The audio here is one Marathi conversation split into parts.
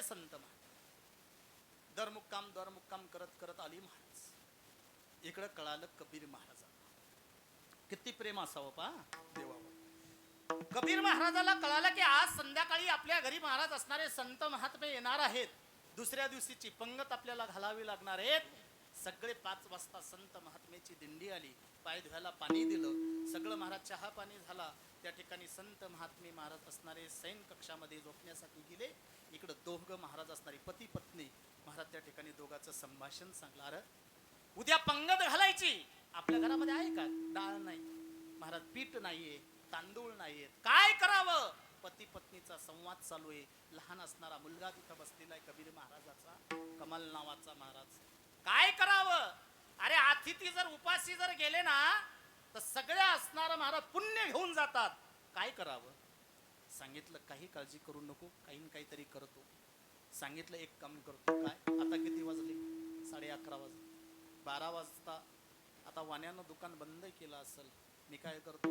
संत महात्मे. दरमुक्काम करत करत आली महाराज. इकडं कळालं कबीर महाराजांना. किती प्रेम असावं पा देवावर. कबीर महाराजाला कळालं की आज संध्याकाळी आपल्या घरी महाराज असणारे संत महात्मे येणार आहेत. दुसऱ्या दिवशीची पंगत आपल्याला घालावी लागणार आहेत. सगळे 5 वाजता संत महात्मेची दिंडी आली. पाय धुवायला पाणी दिलं. सगळं महाराज चहा पाणी झाला. त्या ठिकाणी संत महात्मे महाराज असणारे सैन कक्षामध्ये झोपण्यासाठी गेले. इकडं दोघं महाराज असणारी पती पत्नी महाराज त्या ठिकाणी दोघांचं संभाषण सांगलं. अरे उद्या पंगत घालायची. आपल्या घरामध्ये आहे का? डाळ नाही महाराज, पीठ नाहीये, तांदूळ नाहीये, काय करावं? पती पत्नीचा संवाद चालू आहे. लहान असणारा मुलगा तिथं बसलेला आहे कबीर महाराजाचा, कमल नावाचा महाराज. काय करावं? अरे अतिथी जर उपाशी जर गेले ना तर सगळ्या असणारा महाराज पुण्य घेऊन जातात. काय करावं? सांगितलं काही काळजी करू नको, काही काहीतरी करतो. सांगितलं एक काम करतो. काय? आता किती वाजले? 11:30 वाजले. 12 वाजता आता वाण्यानं दुकान बंद केलं असेल. मी काय करतो?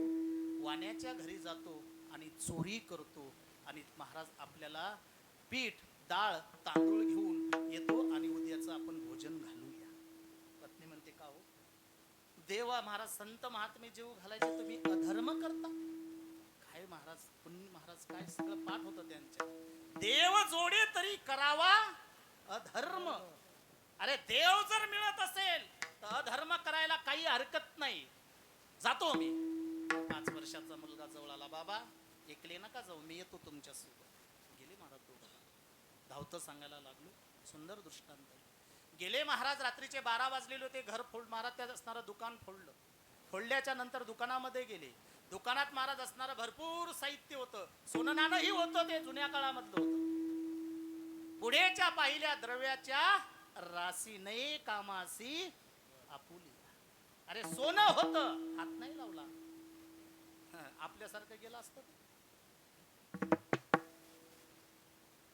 वाण्याच्या घरी जातो आणि चोरी करतो आणि महाराज आपल्याला पीठ डाळ तांदूळ घेऊन येतो आणि उद्याचं आपण भोजन घालूया. पत्नी म्हणते का हो देवा महाराज, संत महात्मे जेव घालायचे तुम्ही अधर्म करता काय? महाराज पुण्य महाराज काय सगळं पाठ होतं त्यांच्या. देव जोडे तरी करावा अधर्म. अरे देव जर मिळत असेल तर अधर्म करायला काही हरकत नाही. जातो मी. 5 वर्षाचा मुलगा जवळ आला. बाबा एकले नका जाऊ, मी येतो तुमच्या सोबत. गेले महाराज दोघं. धावतं सांगायला लागलो. सुंदर दृष्टांत. गेले महाराज. रात्रीचे 12 वाजलेले होते. घर फोड महाराज त्यात असणारं दुकान फोडलं. फोडल्याच्या नंतर दुकानामध्ये गेले. दुकानात महाराज असणारं भरपूर साहित्य होतं. सोनं नाणंही होतं, ते जुन्या काळामधलं होतं. पुढेच्या पाहिल्या द्रव्याच्या राशी नाही कामासी आपुली. अरे सोनं होतं, हात नाही लावला. आपल्यासारखं गेलं असतं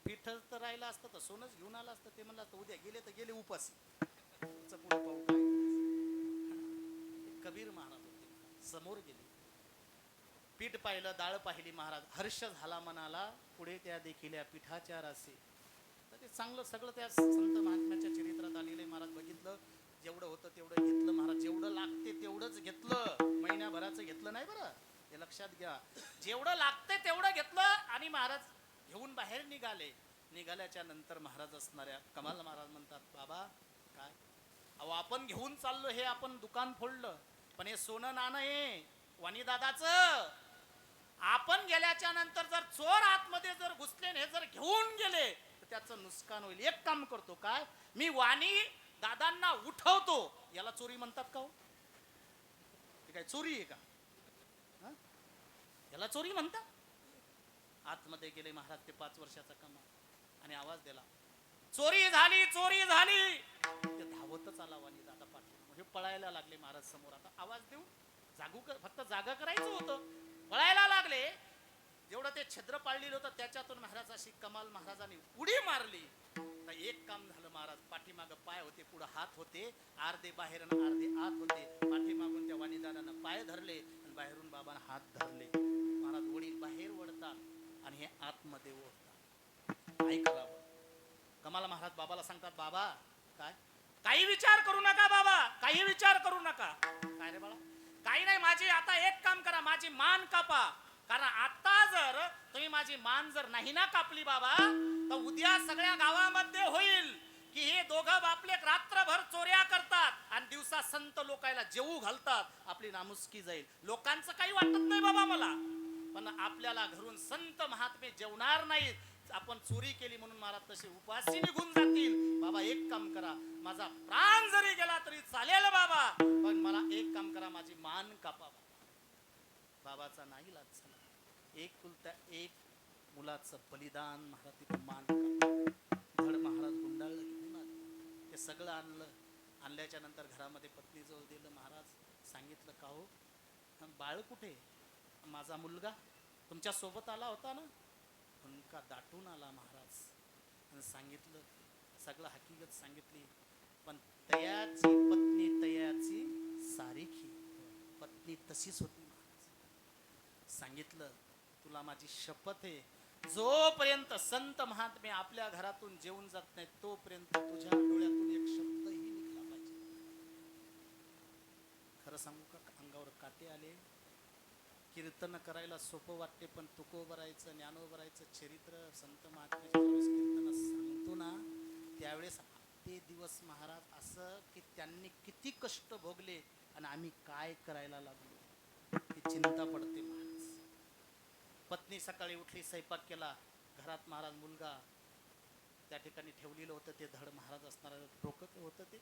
पीठ तर राहिलं असतं तर सोनच घेऊन आलं असतं. ते म्हणलं उद्या गेले तर गेले उपासी. पुढे पाहू काय. कबीर महाराज होते. समोर गेले. पीठ पाहिलं, डाळ पाहिली. महाराज हर्ष झाला मनाला. पुढे त्या देखील पिठाच्या राशी. तर ते चांगलं सगळं त्या संत महात्म्याच्या चरित्रात आलेले. महाराज बघितलं. जेवढं होतं तेवढं घेतलं. महाराज जेवढं लागते तेवढंच घेतलं. महिन्याभराचं घेतलं नाही बरं, हे लक्षात घ्या. जेवढं लागते तेवढं घेतलं आणि महाराज घेऊन बाहेर निघाले. निघाल्याच्या नंतर महाराज असणाऱ्या कमाल महाराज म्हणतात, बाबा काय? अहो आपण घेऊन चाललो, हे आपण दुकान फोडलं, पण हे सोनं नाणं आहे वाणी दादाचं. आपण गेल्याच्या नंतर जर चोर आतमध्ये जर घुसले हे जर घेऊन गेले तर त्याचं नुकसान होईल. एक काम करतो. काय? मी वाणी दादांना उठवतो. याला चोरी म्हणतात का हो? हे काय चोरी आहे का? याला चोरी म्हणतात. आतमध्ये गेले महाराज. ते 5 वर्षाचा कमा आणि आवाज दिला, चोरी झाली, चोरी झाली. ते धावतच आला वाणी दादा पाठवून. हे पळायला लागले महाराज समोर. आता आवाज देऊ फक्त जागा करायचं होतं. पळायला लागले. जेवढं ते छिद्र पाळलेलं होतं त्याच्यातून महाराज अशी कमाल महाराजांनी उडी मारली. तर एक काम झालं महाराज. पाठीमागं पाय होते, पुढे हात होते. अर्धे बाहेर आणि अर्धे आत होते. पाठीमागून त्या वाणीदारानं पाय धरले आणि बाहेरून बाबांना हात धरले. महाराज वडील बाहेर वळतात आणि हे आतमध्ये ओढतात. काय करावं? कमाल महाराज बाबाला सांगतात, बाबा काय? काही विचार करू नका बाबा, काही विचार करू नका. काय रे बाळा? काही नाही. माझी आता एक काम करा, माझी मान कापा. कारण आता जर तुम्ही माझी मान जर नाही ना कापली बाबा तर उद्या सगळ्या गावामध्ये होईल की हे दोघं बापले रात्रभर चोऱ्या करतात आणि दिवसा संत लोकायला जेवू घालतात. आपली नामुष्की जाईल. लोकांचं काही वाटत नाही बाबा मला, पण आपल्याला घरून संत महात्मे जेवणार नाहीत. आपण चोरी केली म्हणून महाराज तसे उपाशी निघून जातील. बाबा एक काम करा, माझा प्राण जरी गेला तरी चालेल बाबा, पण मला एक काम करा, माझी मान कापा. बाबाचा नाही लाज झाला. एकुलता एक मुलाचं बलिदान महाराज तिथं मान धड महाराज गुंडाळलं घेऊन आले. ते सगळं आणल्याच्या नंतर घरामध्ये पत्नी जवळ दिलं. महाराज सांगितलं, का हो बाळ कुठे? माझा मुलगा तुमच्या सोबत आला होता ना? हुंका दाटून आला महाराज आणि सांगितलं सगळं हकीकत सांगितली. पण तयाची पत्नी तयाची सारीखी. पत्नी तशीच होती महाराज. सांगितलं तुला माझी शपथ आहे, जोपर्यंत संत महात्मे आपल्या घरातून जेवून जात नाहीत तोपर्यंत तुझ्या डोळ्यातून एक शब्दही निघला पाहिजे. खरं सांगू का, अंगावर काटे आले. कीर्तन करायला सोपं वाटते, पण तुकोबरायचं ज्ञानोबरायचं चरित्र संत महात्म्याच्या ज्यावेळेस कीर्तन सांगतो ना त्यावेळेस ते दिवस महाराज असं की त्यांनी किती कष्ट भोगले आणि आम्ही काय करायला लागलो ही चिंता पडते महाराज. पत्नी सकाळी उठली, स्वयंपाक केला, घरात महाराज मुलगा त्या ठिकाणी ठेवलेलं होतं, ते धड महाराज असणार डोकं होतं, ते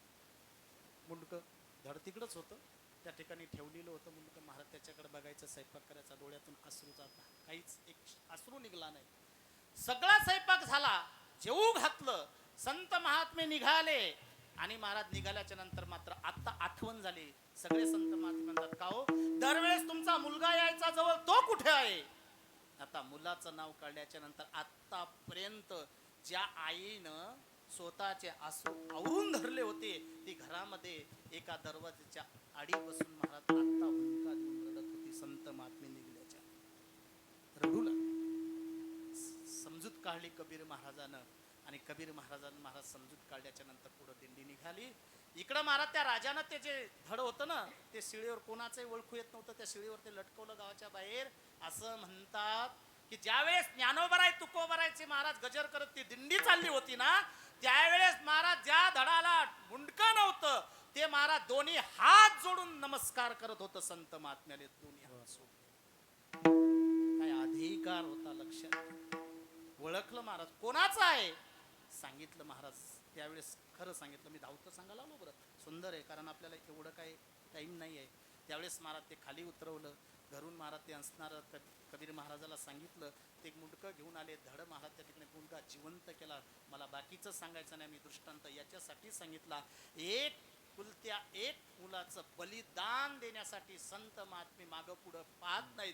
मुंडकं धड तिकडंच होतं, त्या ठिकाणी ठेवलेलं होतं मुंडकं. महाराज त्याच्याकडे बघायचं, स्वयंपाक करायचा, डोळ्यातून अश्रू जाता, काहीच एक अश्रू निघला नाही. सगळा स्वयंपाक झाला, जेवू घातलं, संत महात्मे निघाले आणि महाराज निघाल्याच्या नंतर मात्र आता आठवण झाली. सगळे संत महात्मे म्हणतात, का हो दरवेळेस तुमचा मुलगा यायचा जवळ, तो कुठे आहे? आता मुलाचं नाव काढल्याच्या नंतर आतापर्यंत ज्या आईनं स्वतःचे आसू आवरून धरले होते ती घरामध्ये एका दरवाजाच्या आडी बसून महाराज आता हुंका देऊन रडत होती. संत महात्मे निघल्याच्या रडू लागले. समजूत काढली कबीर महाराजानं आणि कबीर महाराज समजूत काढल्याच्या नंतर पुढे दिंडी निघाली. इकडं महाराज त्या राजानं ते जे धड होतं ना ते शिळीवर कोणाचंही ओळखू येत नव्हतं, त्या शिळीवर ते लटकवलं गावाच्या बाहेर. असं म्हणतात की ज्यावेळेस ज्ञानोबराय तुकोबरायचे महाराज गजर करत ती दिंडी चालली होती ना त्यावेळेस महाराज ज्या धडाला मुंडकं नव्हतं ते महाराज दोन्ही हात जोडून नमस्कार करत होतं संत महात्म्याने. दोन्ही हात सोडले. काय अधिकार होता लक्षात. ओळखलं महाराज कोणाचं आहे, सांगितलं महाराज. त्यावेळेस खरं सांगितलं, मी धावतं सांगायला आलो. बरं सुंदर आहे, कारण आपल्याला एवढं काही टाईम नाही आहे. त्यावेळेस महाराज ते खाली उतरवलं, घरून महाराज ते असणार कबीर महाराजाला सांगितलं, ते मुंडकं घेऊन आले. धड महाराज त्या ठिकाणी मुलगा जिवंत केला. मला बाकीचं सांगायचं नाही, मी दृष्टांत याच्यासाठी सांगितला. एक कुलत्या एक मुलाचं बलिदान देण्यासाठी संत महात्मे मागं पुढं पाहत नाहीत.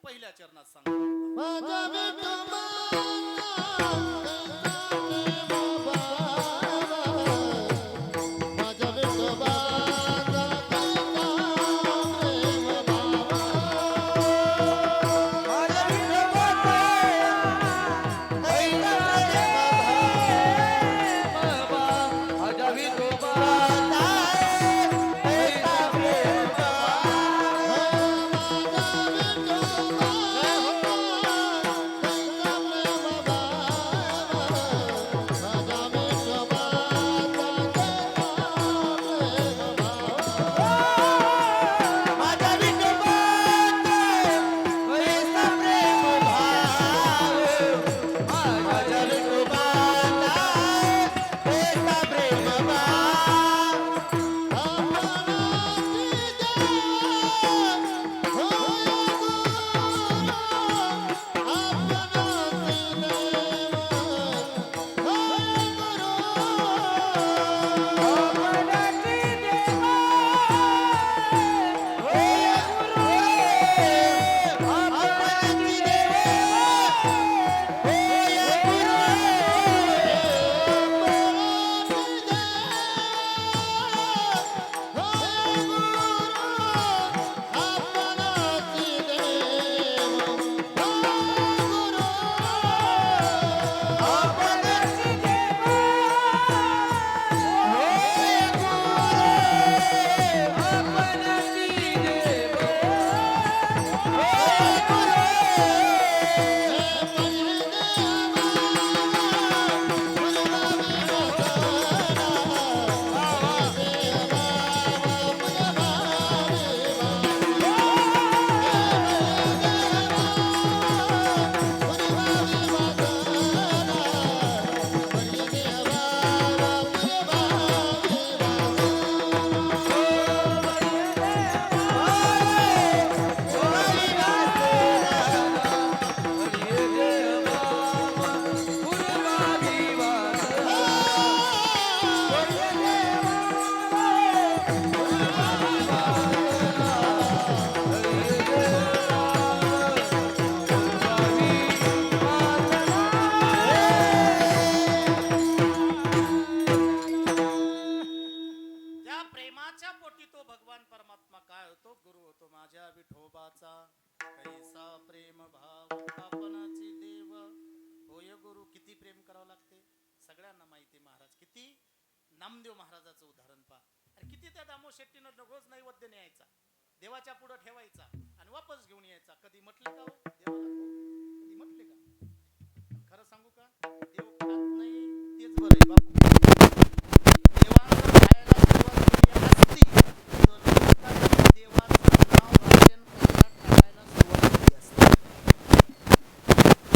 पहिल्या चरणात सांगतो. त्या प्रेमाच्या पोटी तो भगवान परमात्मा काय होतो? गुरु होतो. माझ्या विठोबाचा कैसा प्रेम भाव आपणाची देव होय गुरु. किती प्रेम करावं लागते सगळ्यांना माहिती. महाराज किती नामदेव महाराजाचं उदाहरण पहा. अरे किती त्या दामो शेट्टीनं रोज नैवेद्य न्यायचा, देवाच्या पुढे ठेवायचा आणि वापस घेऊन यायचा. कधी म्हटले का हो देवाला? कधी म्हटले का? खरं सांगू का, देव खात नाही तेच बरं आहे बापू. देवाला जर खायला सुरुवात केली असती तर लोकांनी देवाचं नाव वाचन करायला टाकायला सुरुवात केली असती.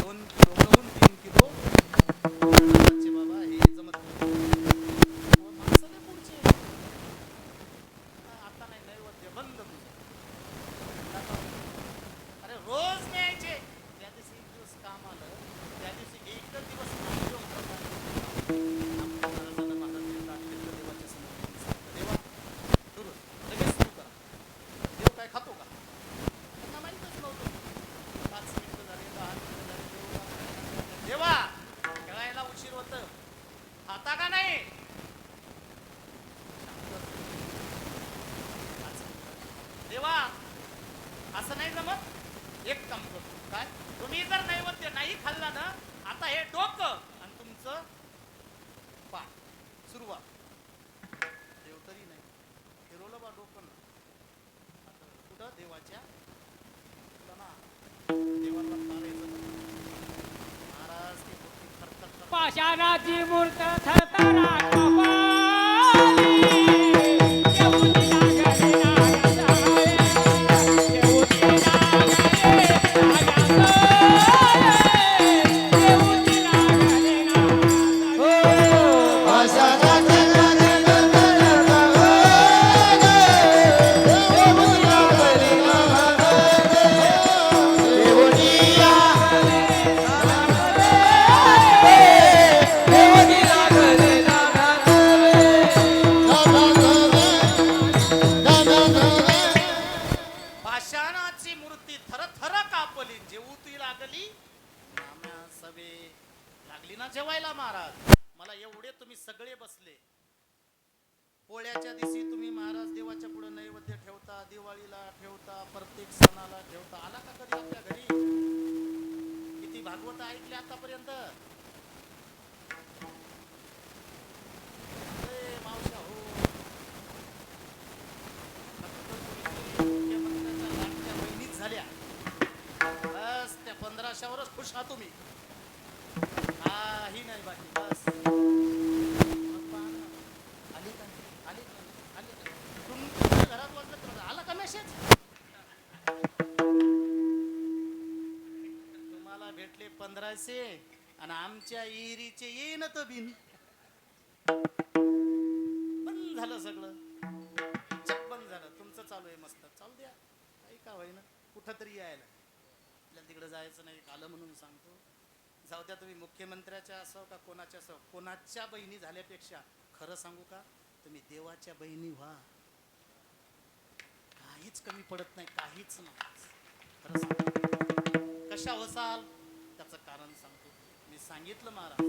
2 किलो गहून 3 किलो तांदळाचे बाबा हे जमत नाही. माणसं लय पुढचे. आता नाही नैवेद्य बंद तुझं. अरे रोज न्यायचे. त्या दिवशी एक दिवस काम आलं, त्या दिवशी एकच दिवस नामदेव महाराजांना देवाच्या समोर सांगितलं, देवा सुरू लगेच सुरू करा. देव काय खातो का? त्यांना माहितच नव्हतं. 5 मिनिटं झाले, 10 मिनिटं झाले, देवा खेळायला उशीर होत, खाता का नाही? देवा असं नाही जमत. एक काम करतो, काय तुम्ही जर नैवेद्य नाही खाल्ला ना, आता हे डोकं आणि तुमचं पाय सुरुवात. देव तरी नाही फिरवलं बा डोकं ना. आता कुठं देवाच्या ना देवाला मारायचं. महाराज ते थरथर पाषाणाची मूर्त थरथरा कपाली, येऊनी लागले नागाचा हाय, येऊनी लागले नागाचा हाय, येऊनी लागले नागाचा पाषाणाची मूर्ती थरथर कापली, जेवू ती लागली नाम्या सवे. लागली ना जेवायला महाराज. मला एवढे तुम्ही सगळे बसले. पोळ्याच्या दिवशी तुम्ही महाराज देवाच्या पुढे नैवेद्य ठेवता, दिवाळीला ठेवता, प्रत्येक सणाला ठेवता. आला का कधी आपल्या घरी? किती भागवत ऐकले आतापर्यंत? मावशा हो, मुख्यमंत्र्याच्या लाडक्या बहिणीच झाल्या. बस त्या 1500वरच खुश आहात तुम्ही. काही नाही बाकी. बस मग पहा ना. आली का नाही? आली का नाही? आली का? तुमच्या घरात वाजलं तर आला का मेसेज? तुम्हाला भेटले 1500 आणि आमच्या इरीचे येईन तर बिन. बंद झालं सगळं. चक बंद झालं. तुमचं चालू आहे मस्त. चालू द्या, काही का होईना. कुठं तरी यायला आपल्याला तिकडे जायचं नाही. आलं म्हणून सांगतो. जाऊ द्या, तुम्ही मुख्यमंत्र्याच्या असो का कोणाच्या असो, कोणाच्या बहिणी झाल्यापेक्षा खरं सांगू का, तुम्ही देवाच्या बहिणी व्हा. काहीच कमी पडत नाही, काहीच नाही. खरं सांगतो. कशा होसाल त्याचं कारण सांगतो. मी सांगितलं महाराज,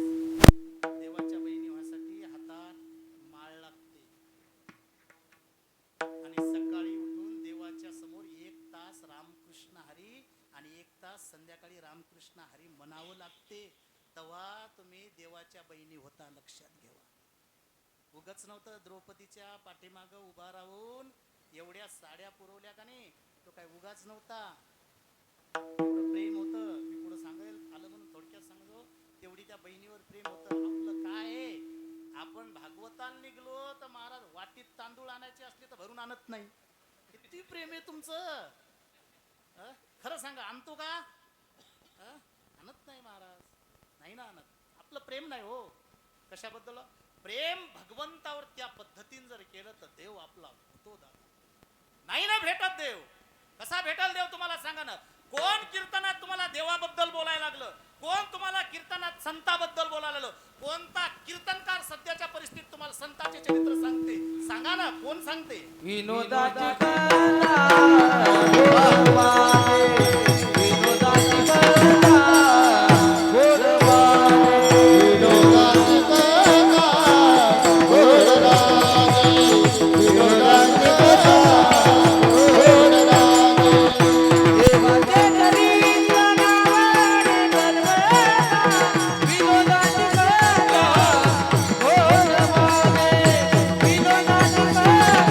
देवाच्या बहिणी व्हासाठी हातात माळ लागते आणि सकाळी उठून देवाच्या समोर 1 तास रामकृष्ण हरी आणि 1 तास संध्याकाळी रामकृष्ण हरी म्हणावं लागते. तेव्हा तुम्ही देवाच्या बहिणी होता. लक्षात घ्यावा. उगच नव्हतं द्रौपदीच्या पाठीमाग उभा राहून एवढ्या साड्या पुरवल्या का नाही, तो काय उगाच नव्हता. एवढं प्रेम होतं. मी पुढे सांगेल, आलं म्हणून थोडक्यात सांगतो. तेवढी त्या बहिणीवर प्रेम होतं. आपलं काय आहे, आपण भागवताला निघलो तर महाराज वाटीत तांदूळ आणायचे असले तर भरून आणत नाही. किती प्रेम आहे तुमचं. खरं सांगा, आणतो का? आणत नाही महाराज. नाही ना आणत. आपलं प्रेम नाही हो. कशाबद्दल प्रेम? भगवंतावर त्या पद्धतीने जर केलं तर देव आपला होतो दादा. नाही ना भेटत देव. कसा भेटल देव तुम्हाला सांगा ना. कोण कीर्तनात तुम्हाला देवाबद्दल बोलायला लागलं? कोण तुम्हाला कीर्तनात संताबद्दल बोलायला लागलं? कोणता कीर्तनकार सध्याच्या परिस्थितीत तुम्हाला संताचे चरित्र सांगते? सांगा ना, कोण सांगते? विनोदाची कला गोडवाने, विनोदाची कला गोडवाने, विनोदाची कला गोडवाने, विनोदाची कला गोडवाने. देवाचे चरित्र नावाने गणवेला, विनोदाची कला गोडवाने, विनोदाची कला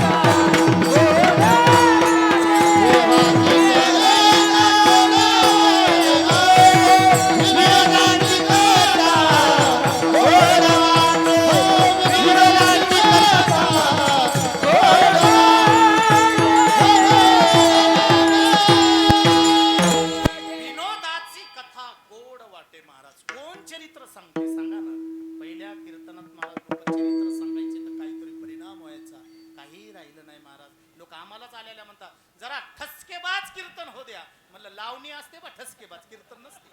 विनोदाची कथा गोड वाटे महाराज. कोण चरित्र सांगते सांगा ना. पहिल्या कीर्तनात महाराज लोक चरित्र सांगायचे तर काहीतरी परिणाम व्हायचा. काही राहिलं नाही महाराज. लोक आम्हालाच आलेल्या म्हणतात जरा ठसकेबाज कीर्तन हो द्या. म्हणलं लावणी असते बा ठसकेबाज, कीर्तन नसते.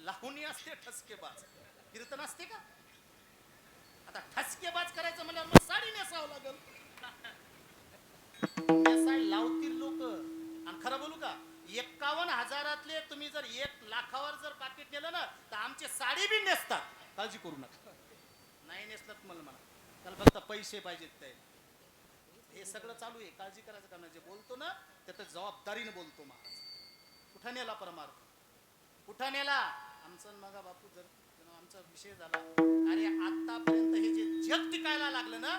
लावणी असते ठसकेबाज, कीर्तन असते का? आता ठसकेबाज करायचं म्हणलं मग साडी नेसावं लागल. नेसाय लावतील लोक. आणि खरं बोलू का, 51,000 तुम्ही जर 1,00,000 जर पाकिट नेलं ना तर आमचे साडी बी नेसतात. काळजी करू नका. नाही नेसलं मला म्हणा, त्याला फक्त पैसे पाहिजेत. ते हे सगळं चालू आहे. काळजी करायचं का? जे बोलतो ना ते तर जबाबदारीने बोलतो महाराज. कुठं नेला परमार्थ, कुठं नेला? आमचं मगा बापू जर आमचा विषय झाला. अरे आतापर्यंत हे जे जग टिकायला लागलं ना,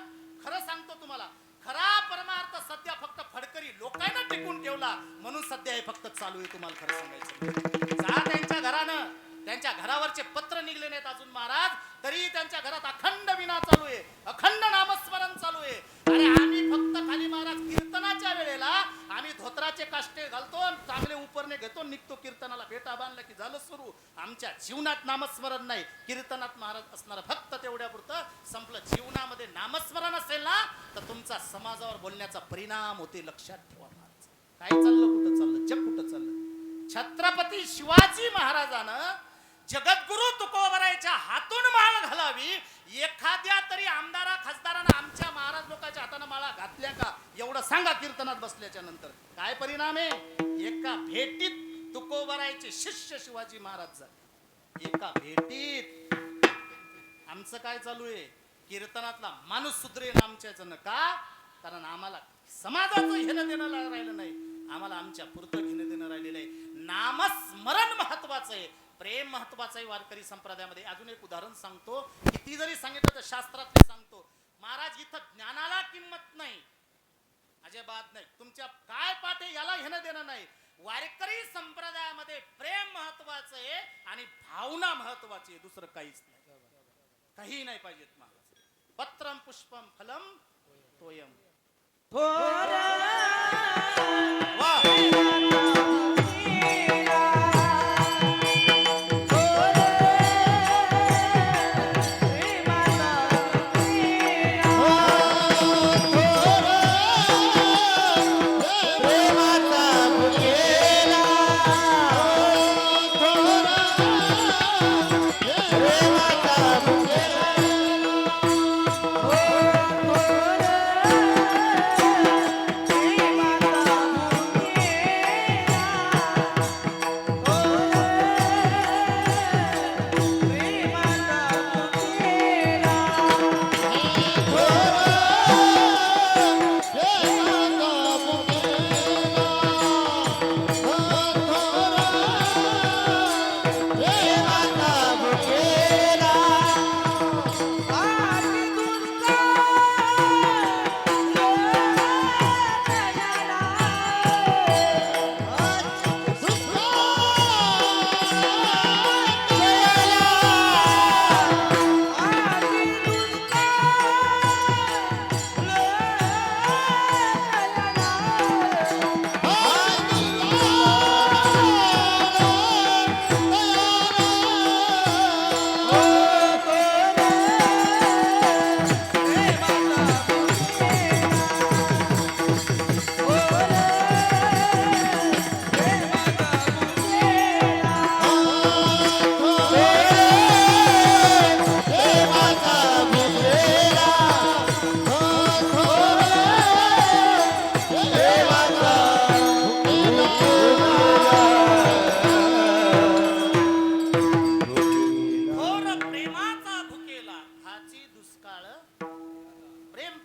खरं सांगतो तुम्हाला, खरा परमार्थ सध्या फक्त फडकरी लोकांना टिकून ठेवला म्हणून सध्या हे फक्त चालू आहे. तुम्हाला खरं सांगायचं जा त्यांच्या घरानं, त्यांच्या घरावरचे पत्र निघले नाहीत अजून महाराज, तरी त्यांच्या घरात अखंड विना चालू आहे, अखंड नामस्मरण चालू आहे. अरे आम्ही फक्त खाली महाराज कीर्तनाच्या वेळेला आम्ही धोत्राचे काष्टे घालतो, चांगले उपरणे घेतो, निघतो कीर्तनाला. भेटा बांधला की झालं सुरू. आमच्या जीवनात नामस्मरण नाही, कीर्तनात महाराज असणार फक्त तेवढ्या पुरतं संपलं. जीवनामध्ये नामस्मरण असेल ना तर तुमचा समाजावर बोलण्याचा परिणाम होते. लक्षात ठेवा महाराज. काय चाललं, कुठं चाललं, जग कुठं चाललं? छत्रपती शिवाजी महाराजानं जगद्गुरु तुकोबरायच्या हातून माळ घालावी. एखाद्या तरी आमदारा खासदारानं आमच्या महाराज लोकांच्या हातानं माळा घातल्या का? एवढं सांगा कीर्तनात बसल्याच्या नंतर. काय परिणाम आहे? एका भेटीत तुकोबरायचे शिष्य शिवाजी महाराज झाले. एका भेटीत. आमचं काय चालू आहे? कीर्तनातला माणूस सुधरेन आमच्याचं का? कारण आम्हाला समाजाचं घेणं देणं राहिलं नाही. आम्हाला आमच्या पुरतं घेणं देणं राहिलेलं आहे. नामस्मरण महत्वाचं आहे, प्रेम महत्वाचं आहे वारकरी संप्रदायामध्ये. अजून एक उदाहरण सांगतो. किती जरी सांगितलं तर शास्त्रातले सांगतो. महाराज इथं ज्ञानाला किंमत नाही, अजिबात नाही. तुमच्या काय पाठ आहे याला घेणं देणं नाही. वारकरी संप्रदायामध्ये प्रेम महत्वाचं आहे आणि भावना महत्वाची आहे, दुसरं काहीच नाही. काही नाही पाहिजेत महाराज. पत्रम पुष्पम फलम तोयम.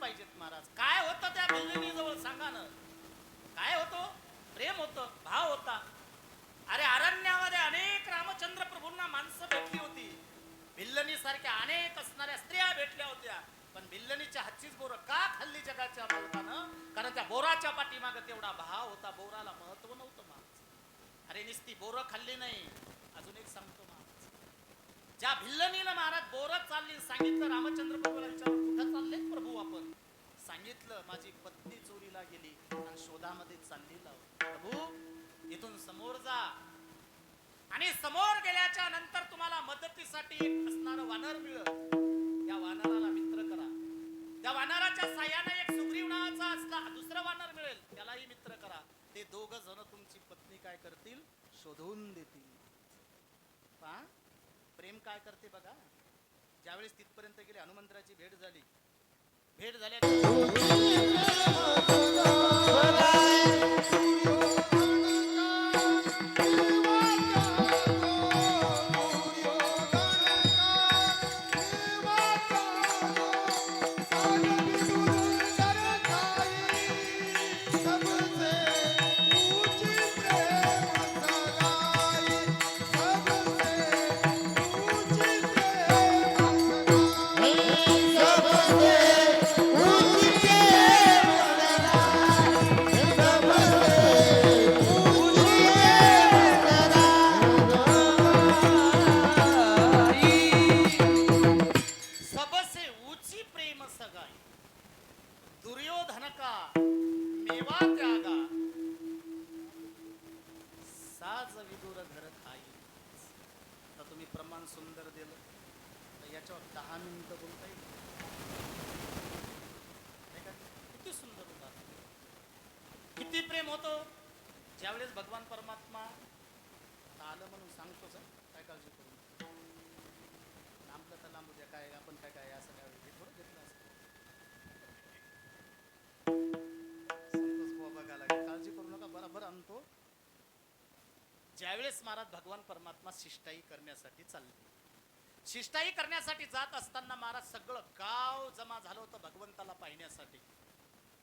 पाहिजेत महाराज. काय होतं त्या भिल्लनी जवळ सांगा ना. काय होतो? प्रेम होतं, भाव होता. अरे अरण्यामध्ये अनेक रामचंद्र प्रभूंना माणसं भेटली होती. भिल्लनी सारख्या अनेक असणाऱ्या स्त्रिया भेटल्या होत्या. पण भिल्लनीच्या हातचीच बोरं का खाल्ली जगाच्या मालकानं? कारण त्या बोराच्या पाठीमागं तेवढा भाव होता. बोराला महत्व नव्हतं महाराज. अरे निस्ती बोरं खाल्ली नाही. अजून एक सांगतो महाराज. ज्या भिल्लनीनं महाराज बोरं चालली सांगितलं रामचंद्र प्रभूंच्यावर, कुठं चालले प्रभू आपण? सांगितलं माझी पत्नी चोरीला गेली आणि शोधामध्ये चालली लाव. प्रभू इथून समोर जा आणि समोर गेल्याच्या नंतर तुम्हाला मदतीसाठी एक असणारं वानर मिळेल. या वानराला मित्र करा. त्या वानराच्या साह्याने एक सुग्रीव नावाचा असला दुसरं वानर मिळेल, त्यालाही मित्र करा. ते दोघ जण तुमची पत्नी काय करतील? शोधून देतील. पहा प्रेम काय करते बघा. ज्यावेळेस तिथपर्यंत गेले हनुमंतराची भेट झाली. भेट झाल्या सबसे ऊंची प्रेम सगाई. दुर्योधन का मेवा त्यागा, साज विदुर घर खाई. आता तुम्ही प्रमाण सुंदर दिलं तर याच्यावर 10 मिनिटं बोलता येईल. नाही का? किती सुंदर होता. किती प्रेम होतो. ज्यावेळेस भगवान परमात्मा आलं म्हणून सांगतोच हं. काय काळजी करू नका. लांबलं तर लांबू द्या. काय आपण काय काय असं काय हे थोडं घेतलं असतं. संतोष बुवा बघायला लागले. काळजी करू नका, बरोबर आणतो. ज्यावेळेस महाराज भगवान परमात्मा शिष्टाई करण्यासाठी चालले. शिष्टाई करण्यासाठी जात असताना महाराज सगळं गाव जमा झालं होतं भगवंताला पाहण्यासाठी.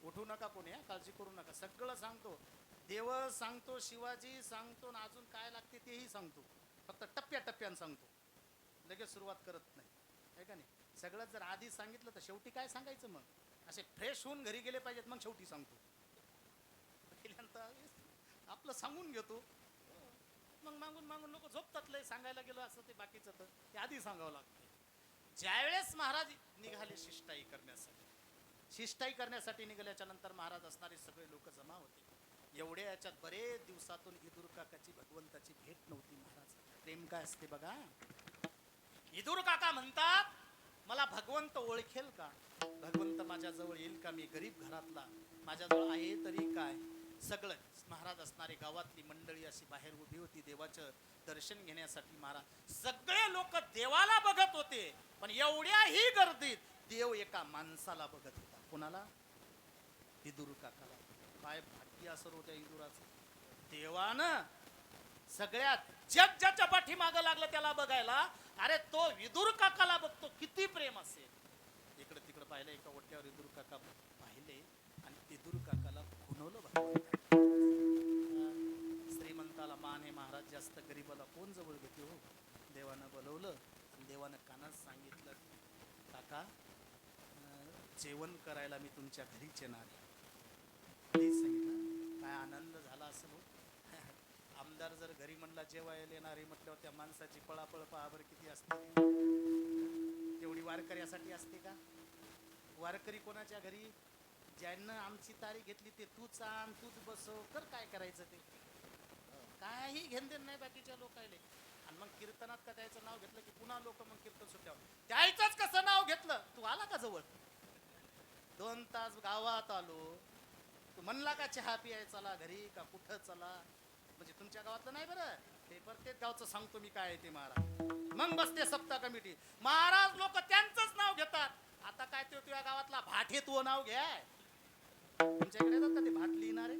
उठू नका कोणी, काळजी करू नका. सगळं सांगतो. देव सांगतो, शिवाजी सांगतो, अजून काय लागते तेही सांगतो. फक्त टप्प्या टप्प्यानं सांगतो. लगेच सुरुवात करत नाही. आहे का नाही? सगळं जर आधी सांगितलं तर शेवटी काय सांगायचं मग? असे फ्रेश होऊन घरी गेले पाहिजेत मग शेवटी सांगतो. आपलं सांगून घेतो. मग मागून मागून लोक झोपतात. लय सांगायला गेलो असं ते बाकीचं तर ते आधी सांगावं लागतं. ज्यावेळेस महाराज निघाले शिष्टाई करण्यासाठी, शिष्टाई करण्यासाठी निघाल्याच्या नंतर महाराज असणारे सगळे लोक जमा होते. एवढ्या याच्यात बरेच दिवसातून इदुर काकाची भगवंताची भेट नव्हती. महाराज प्रेम काय असते बघा. इदुर काका म्हणतात मला भगवंत ओळखेल का? भगवंत माझ्या जवळ येईल का? मी गरीब घरातला, माझ्याजवळ आहे तरी काय? सगळं महाराज असणारे गावातली मंडळी अशी बाहेर उभी होती देवाचं दर्शन घेण्यासाठी. महाराज सगळे लोक देवाला बघत होते. पण एवढ्याही गर्दीत देव एका माणसाला बघत होता. कोणाला? इदुर काकाला. काय भाग्य असर होत्या इदुराचं. देवानं सगळ्यात जग ज्याच्या पाठीमागं लागलं त्याला बघायला. अरे तो विदुर काकाला बघतो. किती प्रेम असेल. इकडं तिकडं पाहिलं. एका ओट्यावर विदुर काका पाहिले आणि विदुर काकाला खुणवलं. श्रीमंताला मान आहे महाराज, जास्त गरीबाला कोण जवळ घेते हो. देवानं बोलवलं आणि देवानं कानात सांगितलं काका जेवण करायला मी तुमच्या घरीच येणार आहे. सांगितलं. काय आनंद झाला असं हो. आमदार जर घरी म्हणला जेवायला येणार आहे म्हटल्यावर त्या माणसाची पळापळ पहाबर किती असते. तेवढी वारकऱ्यासाठी असते का? वारकरी कोणाच्या घरी? ज्यांना आमची तारीख घेतली ते तूच आण, तूच बसव, कर. काय करायचं ते काही घेणदेण नाही बाकीच्या लोकायले. आणि मग कीर्तनात का त्याचं नाव घेतलं की पुन्हा लोक मग कीर्तन सुट्यावर त्याच कसं नाव घेतलं. तू आला का जवळ? 2 तास गावात आलो. तू म्हणला का चहा पियाय चला घरी का कुठं चला? म्हणजे तुमच्या गावातलं नाही बरं, ते प्रत्येक गावचं सांगतो मी काय आहे ते महाराज. मग बसते सप्ताह कमिटी. महाराज लोक त्यांचंच नाव घेतात. आता काय ते तुझ्या गावातला भाट हे तू नाव घ्याय. तुमच्याकडे येतात का ते भाट लिहिणारे?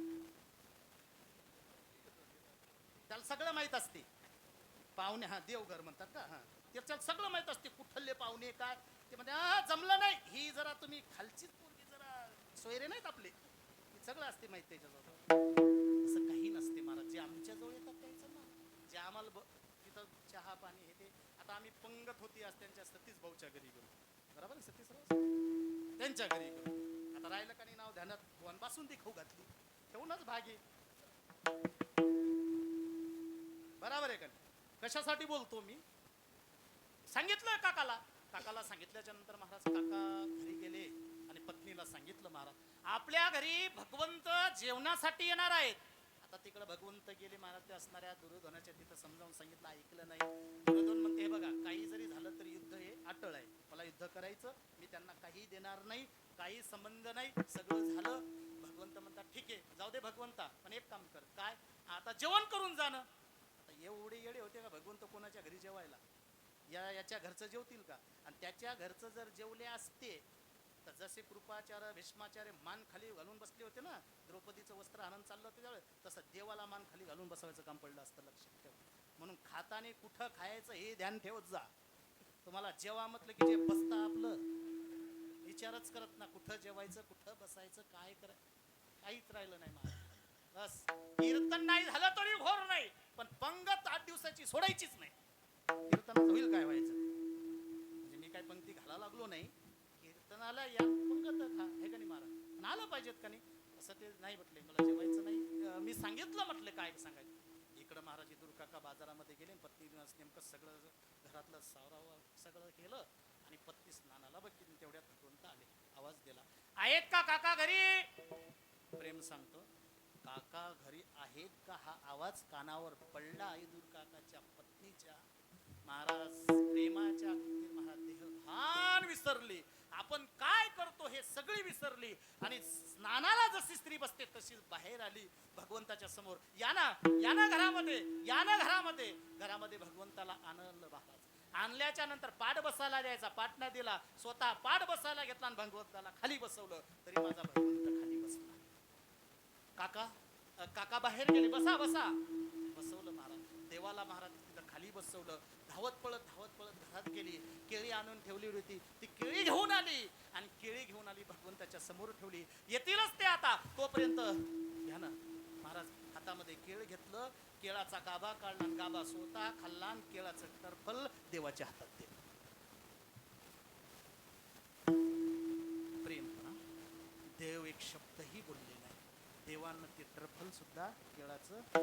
त्याला सगळं माहित असते. पाहुणे हा देवघर म्हणतात का? हा त्याच्यात सगळं माहित असते. कुठले पाहुणे काय ते म्हणजे जमलं नाही. ही जरा तुम्ही खालचीच पोरगी जरा सोयरे नाहीत आपले, सगळं असते माहित त्याच्याजवळ. असं काही नसते महाराज. जे आमच्या जवळ येतात त्यांचं ना, जे आम्हाला तिथं चहा पाणी हे ते. आता आम्ही पंगत होती आज त्यांच्या सतीश भाऊच्या घरी गेलो, बरोबर आहे, सतीश राव त्यांच्या घरी गेलो. आता राहिलं का नाही नाव ध्यानात, वन बासुंदी खाऊ घातली, ठेवूनच भाग आहे, बरोबर आहे का नाही? कशासाठी बोलतो मी, सांगितलं काकाला सांगितल्याच्या नंतर महाराज काका घरी गेले आणि पत्नीला सांगितलं, महाराज आपल्या घरी भगवंत जेवणासाठी येणार आहेत. आता तिकडे भगवंत गेले महाराज, ते असणाऱ्या दुर्योधनाच्या तिथं समजावून सांगितलं, ऐकलं नाही. दुर्योधन म्हणते, हे बघा काही जरी झालं तरी युद्ध हे अटळ आहे, मला युद्ध करायचं, मी त्यांना काही देणार नाही, काही संबंध नाही, सगळं झालं. भगवंत म्हणतात ठीक आहे जाऊ दे भगवंता, पण एक काम कर, काय आता जेवण करून जाणं. आता एवढे येडे होते का भगवंत कोणाच्या घरी जेवायला, याच्या घरचं जेवतील का? आणि त्याच्या घरचं जर जेवले असते तर जसे कृपाचार्य भीष्माचार्य मान खाली घालून बसले होते ना, द्रौपदीचं वस्त्र आनंद चाललं होतं त्यावेळेस, तसं देवाला मान खाली घालून बसवायचं काम पडलं असतं, लक्षात ठेव. म्हणून खाताने कुठं खायचं हे ध्यान ठेवत जा. तुम्हाला जेवा म्हटलं की जे बसता आपलं विचारच करत ना, कुठं जेवायचं, कुठं बसायचं, काय करायचं, काहीच राहिलं नाही महाराज. बस कीर्तन नाही झालं तरी घोर नाही, पण पंगत 8 दिवसाची सोडायचीच नाही. कीर्तनाचं होईल काय व्हायचं, म्हणजे मी काय पंक्ती घाला लागलो नाही, कीर्तनाला या पंगत खा हे का नाही महाराज, आलं पाहिजेत का नाही, असं ते नाही म्हटले, मला जेवायचं नाही. मी सांगितलं म्हटलं काय सांगायचं. इकडं महाराज दुर्काका बाजारामध्ये गेले, पत्नीनं नेमकं सगळं घरातलं सावरावं सगळं केलं आणि पत्नी स्नानाला बघितली, तेवढ्यात भगवंत आले, आवाज दिला, आहेत का काका घरी? प्रेम सांगतो, काका घरी आहेत का हा आवाज कानावर पडला आई दुर्काकाच्या पत्नीच्या. महाराज प्रेमाच्या महाराज देह भान विसरली, आपण काय करतो हे सगळी विसरली आणि स्नानाला जशी स्त्री बसते तशीच बाहेर आली भगवंताच्या समोर. या ना घरामध्ये घरामध्ये भगवंताला आणलं महाराज. आणल्याच्या नंतर पाठ बसायला द्यायचा, पाठ नाही दिला, स्वतः पाठ बसायला घेतला आणि भगवंताला खाली बसवलं, तरी माझा भगवंत खाली बसला. काका बाहेर गेले, बसा बसवलं महाराज. देवाला महाराज तिथं खाली बसवलं. धावत पळत घरात गेली, केळी आणून ठेवली होती, ती केळी घेऊन आली आणि केळी घेऊन आली भगवंताच्या समोर ठेवली. येतीलच ते आता, तोपर्यंत घ्या ना महाराज. हातामध्ये केळ घेतलं, केळाचा गाभा काढला, गाभा स्वतः खाल्ला, केळाचं टरफल देवाच्या हातात दिलं. प्रेम ना, देव एक शब्दही बोलले नाही, देवानं ते टरफल सुद्धा केळाचं खाऊ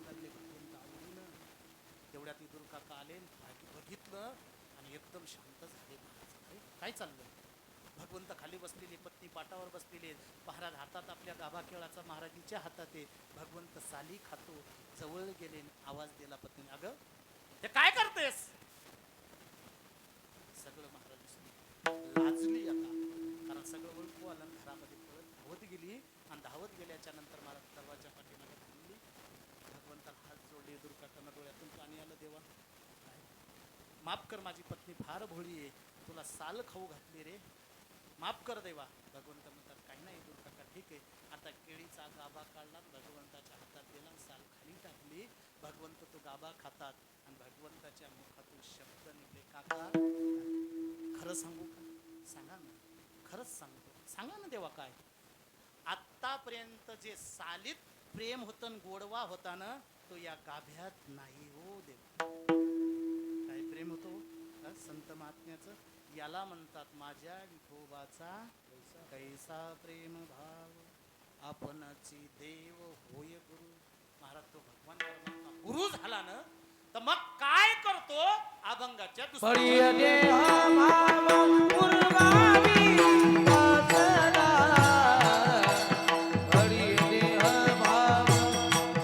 लागले भगवंत आवडीनं. तेवढ्यात दुर्काका आले, बघितलं आणि एकदम शांत झाले. काय चाललं? भगवंत खाली बसलेली, पत्नी पाटावर बसलेली, महाराज हातात आपल्या गाभा केळाचा महाराजीच्या हातात आहे. भगवंत साली खातो, जवळ गेले, आवाज दिला पत्नी, अगं हे काय करतेस? सगळं महाराज लाजली आता, कारण सगळं ओळखू आलं. घरामध्ये पळत धावत गेली आणि धावत गेल्याच्या नंतर महाराज दरवाजा पाठीमागे थांबली. भगवंताला हात जोडले, दुर्काकांना डोळ्यातून पाणी आलं, देवा माफ कर, माझी पत्नी फार भोळी आहे, तुला साल खाऊ घातली रे, माफ कर देवा. भगवंत म्हणतात काही नाही दुर्काका, ठीक आहे. आता केळीचा गाभा काढला, भगवंताच्या हातात दिला, साल खाली टाकली. भगवंत तो गाभा खातात आणि भगवंताच्या मुखातून शब्द निघले, काका खरं सांगू का? सांगा ना, खरंच सांगतो, सांगा ना देवा. काय आतापर्यंत जे सालीत प्रेम होतं, गोडवा होता ना, तो या गाभ्यात नाही हो देवा. काय प्रेम होतो संत महात्म्याचं, याला म्हणतात माझ्या विठोबाचा कैसा प्रेम भाव, आपणची देव होय गुरु. महाराज तो भगवान परमात्मा गुरु झाला ना, तर मग काय करतो? अभंगाच्या प्रिय देह भाव पूर्वावी वासना, प्रिय देह भाव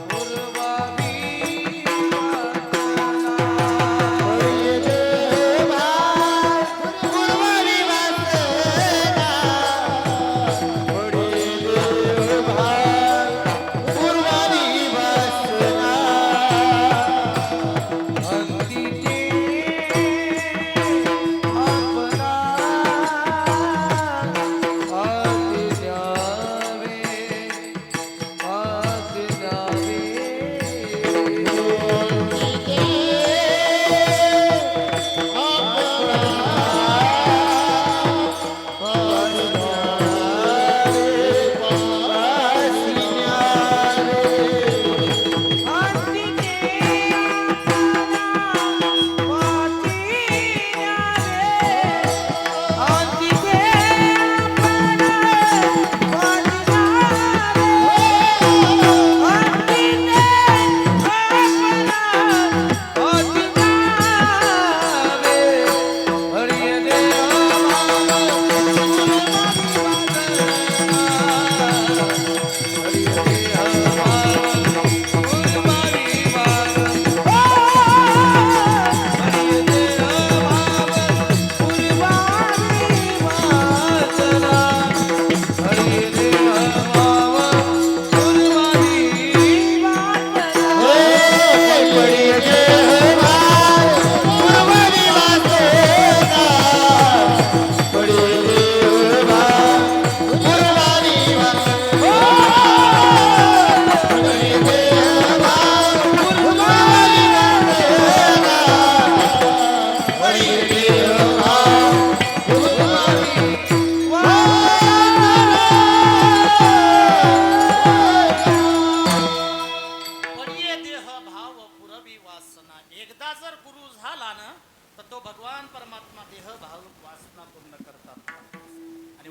पूर्वावी वासना, प्रिय देह भाव पूर्वावी वासना, प्रिय देह भाव पूर्वावी वासना, अंतिते अपना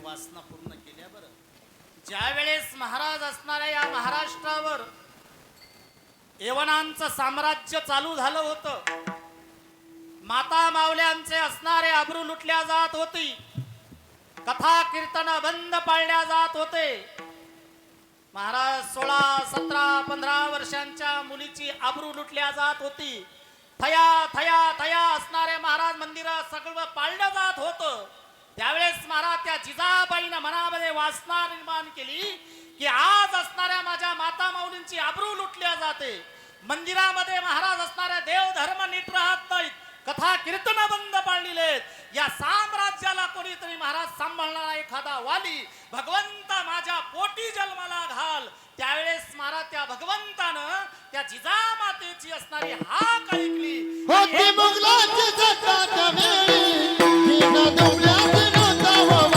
वासना पूर्ण केल्या. बरं, ज्या वेळेस महाराज असणाऱ्या या महाराष्ट्रावर यवनांचं साम्राज्य चालू झालं होतं, माता मावल्यांचे असणारे अब्रू लुटल्या जात होती, कथा कीर्तन बंद पाळल्या जात होते. महाराज 16, 17, 15 वर्षांच्या मुलीची अब्रू लुटल्या जात होती. थया थया थया असणारे महाराज मंदिरात सगळं पाळलं जात होतं. त्यावेळेस महाराज त्या जिजाबाईनं मनामध्ये वासना निर्माण केली की आज असणाऱ्या माझ्या माता माऊलींची अब्रू लुटल्या जाते. मंदिरामध्ये महाराज असणाऱ्या देव धर्म नीट राहत नाहीत, कथा कीर्तन बंद पाळलेले आहेत. या साम्राज्याला कोणीतरी महाराज सांभाळणारा एखादा वाली भगवंता माझ्या पोटी जन्माला घाल. त्यावेळेस महाराज त्या भगवंतानं त्या जिजामातेची असणारी हाक ऐकली. होती मुघलाची सत्ता वेळी दीन दुबळ्यात नव्हता वाली.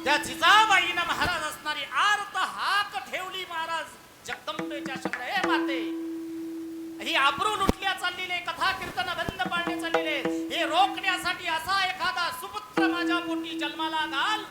त्या जिजाबाईनं महाराज असणारी आर्त हाक ठेवली. महाराज जगदंबेच्या शब्द, हे माते, ही आबरू लुटल्या चाललेले, कथा कीर्तन बंद पाडणे चाललेले, हे रोखण्यासाठी असा एखादा सुपुत्र माझ्या पोटी जन्माला घाल,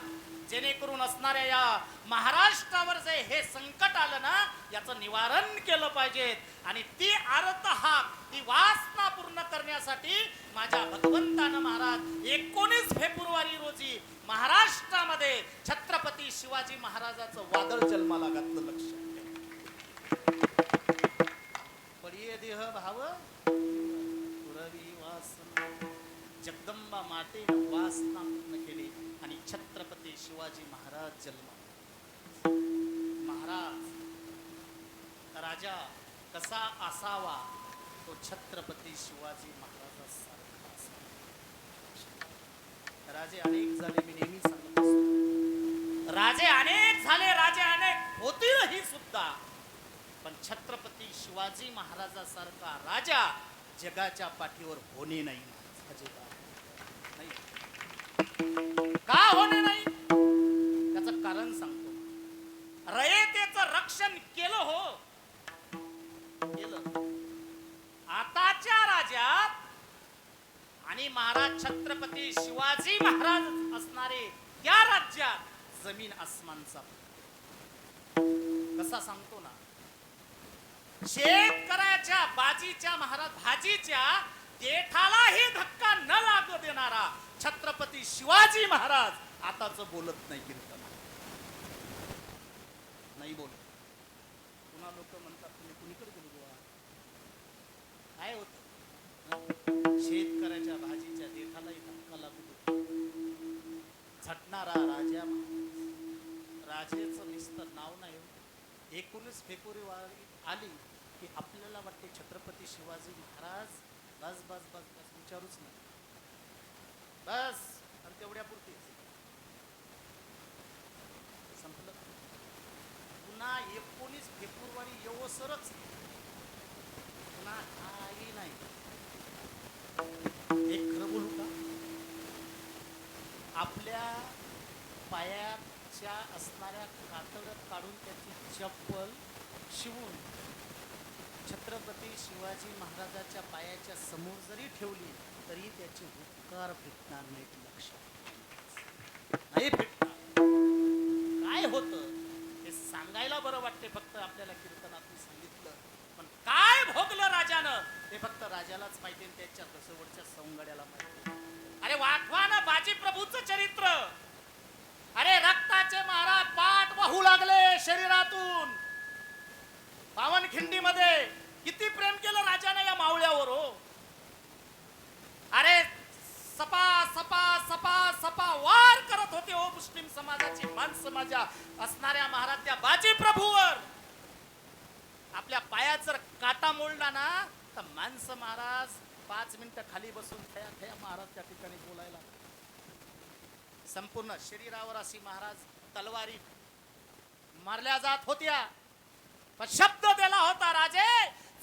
जेणेकरून असणाऱ्या या महाराष्ट्रावर जे हे संकट आलं ना, याचं निवारण केलं पाहिजे. आणि ती आर्त हाक, ती वासना पूर्ण करण्यासाठी माझ्या भगवंतानं महाराज 19 फेब्रुवारी रोजी महाराष्ट्रामध्ये छत्रपती शिवाजी महाराजाचं वादळ जन्माला घातलं. लक्षात पडिये देह भाव पुरवी वासना. जगदंबा मातेनं वासना पूर्ण केली आणि छत्रपती शिवाजी महाराज जन्माला. महाराज राजा कसा असावा, तो छत्रपती शिवाजी महाराजासारखा असावा. राजे अनेक झाले, मी नेहमी सांगत असतो, राजे अनेक झाले, राजे अनेक होतीलही सुद्धा, पण छत्रपती शिवाजी महाराजासारखा राजा जगाच्या पाठीवर होणे नाही. का होणे नाही, त्याचं कारण सांगतो. रयतेचं रक्षण केलं, हो केलं. आताच्या राज्यात आणि महाराज छत्रपती शिवाजी महाराज असणारे त्या राज्यात जमीन आसमानचा. कसा सांगतो ना, शेतकऱ्याच्या बाजीच्या महाराज भाजीच्या देठालाही धक्का न लागू देणारा छत्रपती शिवाजी महाराज आताच बोलत नाही, कीर्तन नाही बोलत. पुन्हा लोक म्हणतात तुम्ही कुणीकडे गेलो बुवा, काय होत, शेतकऱ्याच्या भाजीच्या देठालाही धक्का लागू देतो. झटणारा राजा महाराज. राजेचं नुसतं नाव नाही. 19 फेब्रुवारी आली की आपल्याला वाटते छत्रपती शिवाजी महाराज, बस बस बस बस, विचारूच नाही, बस. आणि तेवढ्या पुरतीच संपलं. पुन्हा 19 फेब्रुवारी येवसरच पुन्हा काही नाही. एक खरं बोलू का, आपल्या पायाच्या असणाऱ्या कातड काढून त्याची चप्पल शिवून छत्रपती शिवाजी महाराजाच्या पायाच्या समोर जरी ठेवली तरी त्याचे उपकार भेटणार नाहीत. लक्षात नाही भेटणार. काय होतं हे सांगायला बरं वाटते, फक्त आपल्याला कीर्तनात सांगितलं, पण राजालाच माहिती आणि त्याच्या दसवडच्या सौंगड्याला माहिती. अरे वाटवा ना बाजी प्रभूचं चरित्र. अरे रक्ताचे महाराज पाठ वाहू लागले शरीरातून. पावनखिंडीमध्ये किती प्रेम केलं राजाने या मावळ्यावर हो. अरे सपा सपा सपा सपा वार करत होते हो मुस्लिम समाजाची माणसं माझ्या असणाऱ्या महाराज त्या बाजी प्रभूवर. आपल्या पायात जर काटा मोडला ना तर माणसं महाराज 5 मिनिटं खाली बसून थया थया महाराज त्या ठिकाणी बोलायला. संपूर्ण शरीरावर अशी महाराज तलवारी मारल्या जात होत्या. पण शब्द दिला होता राजे,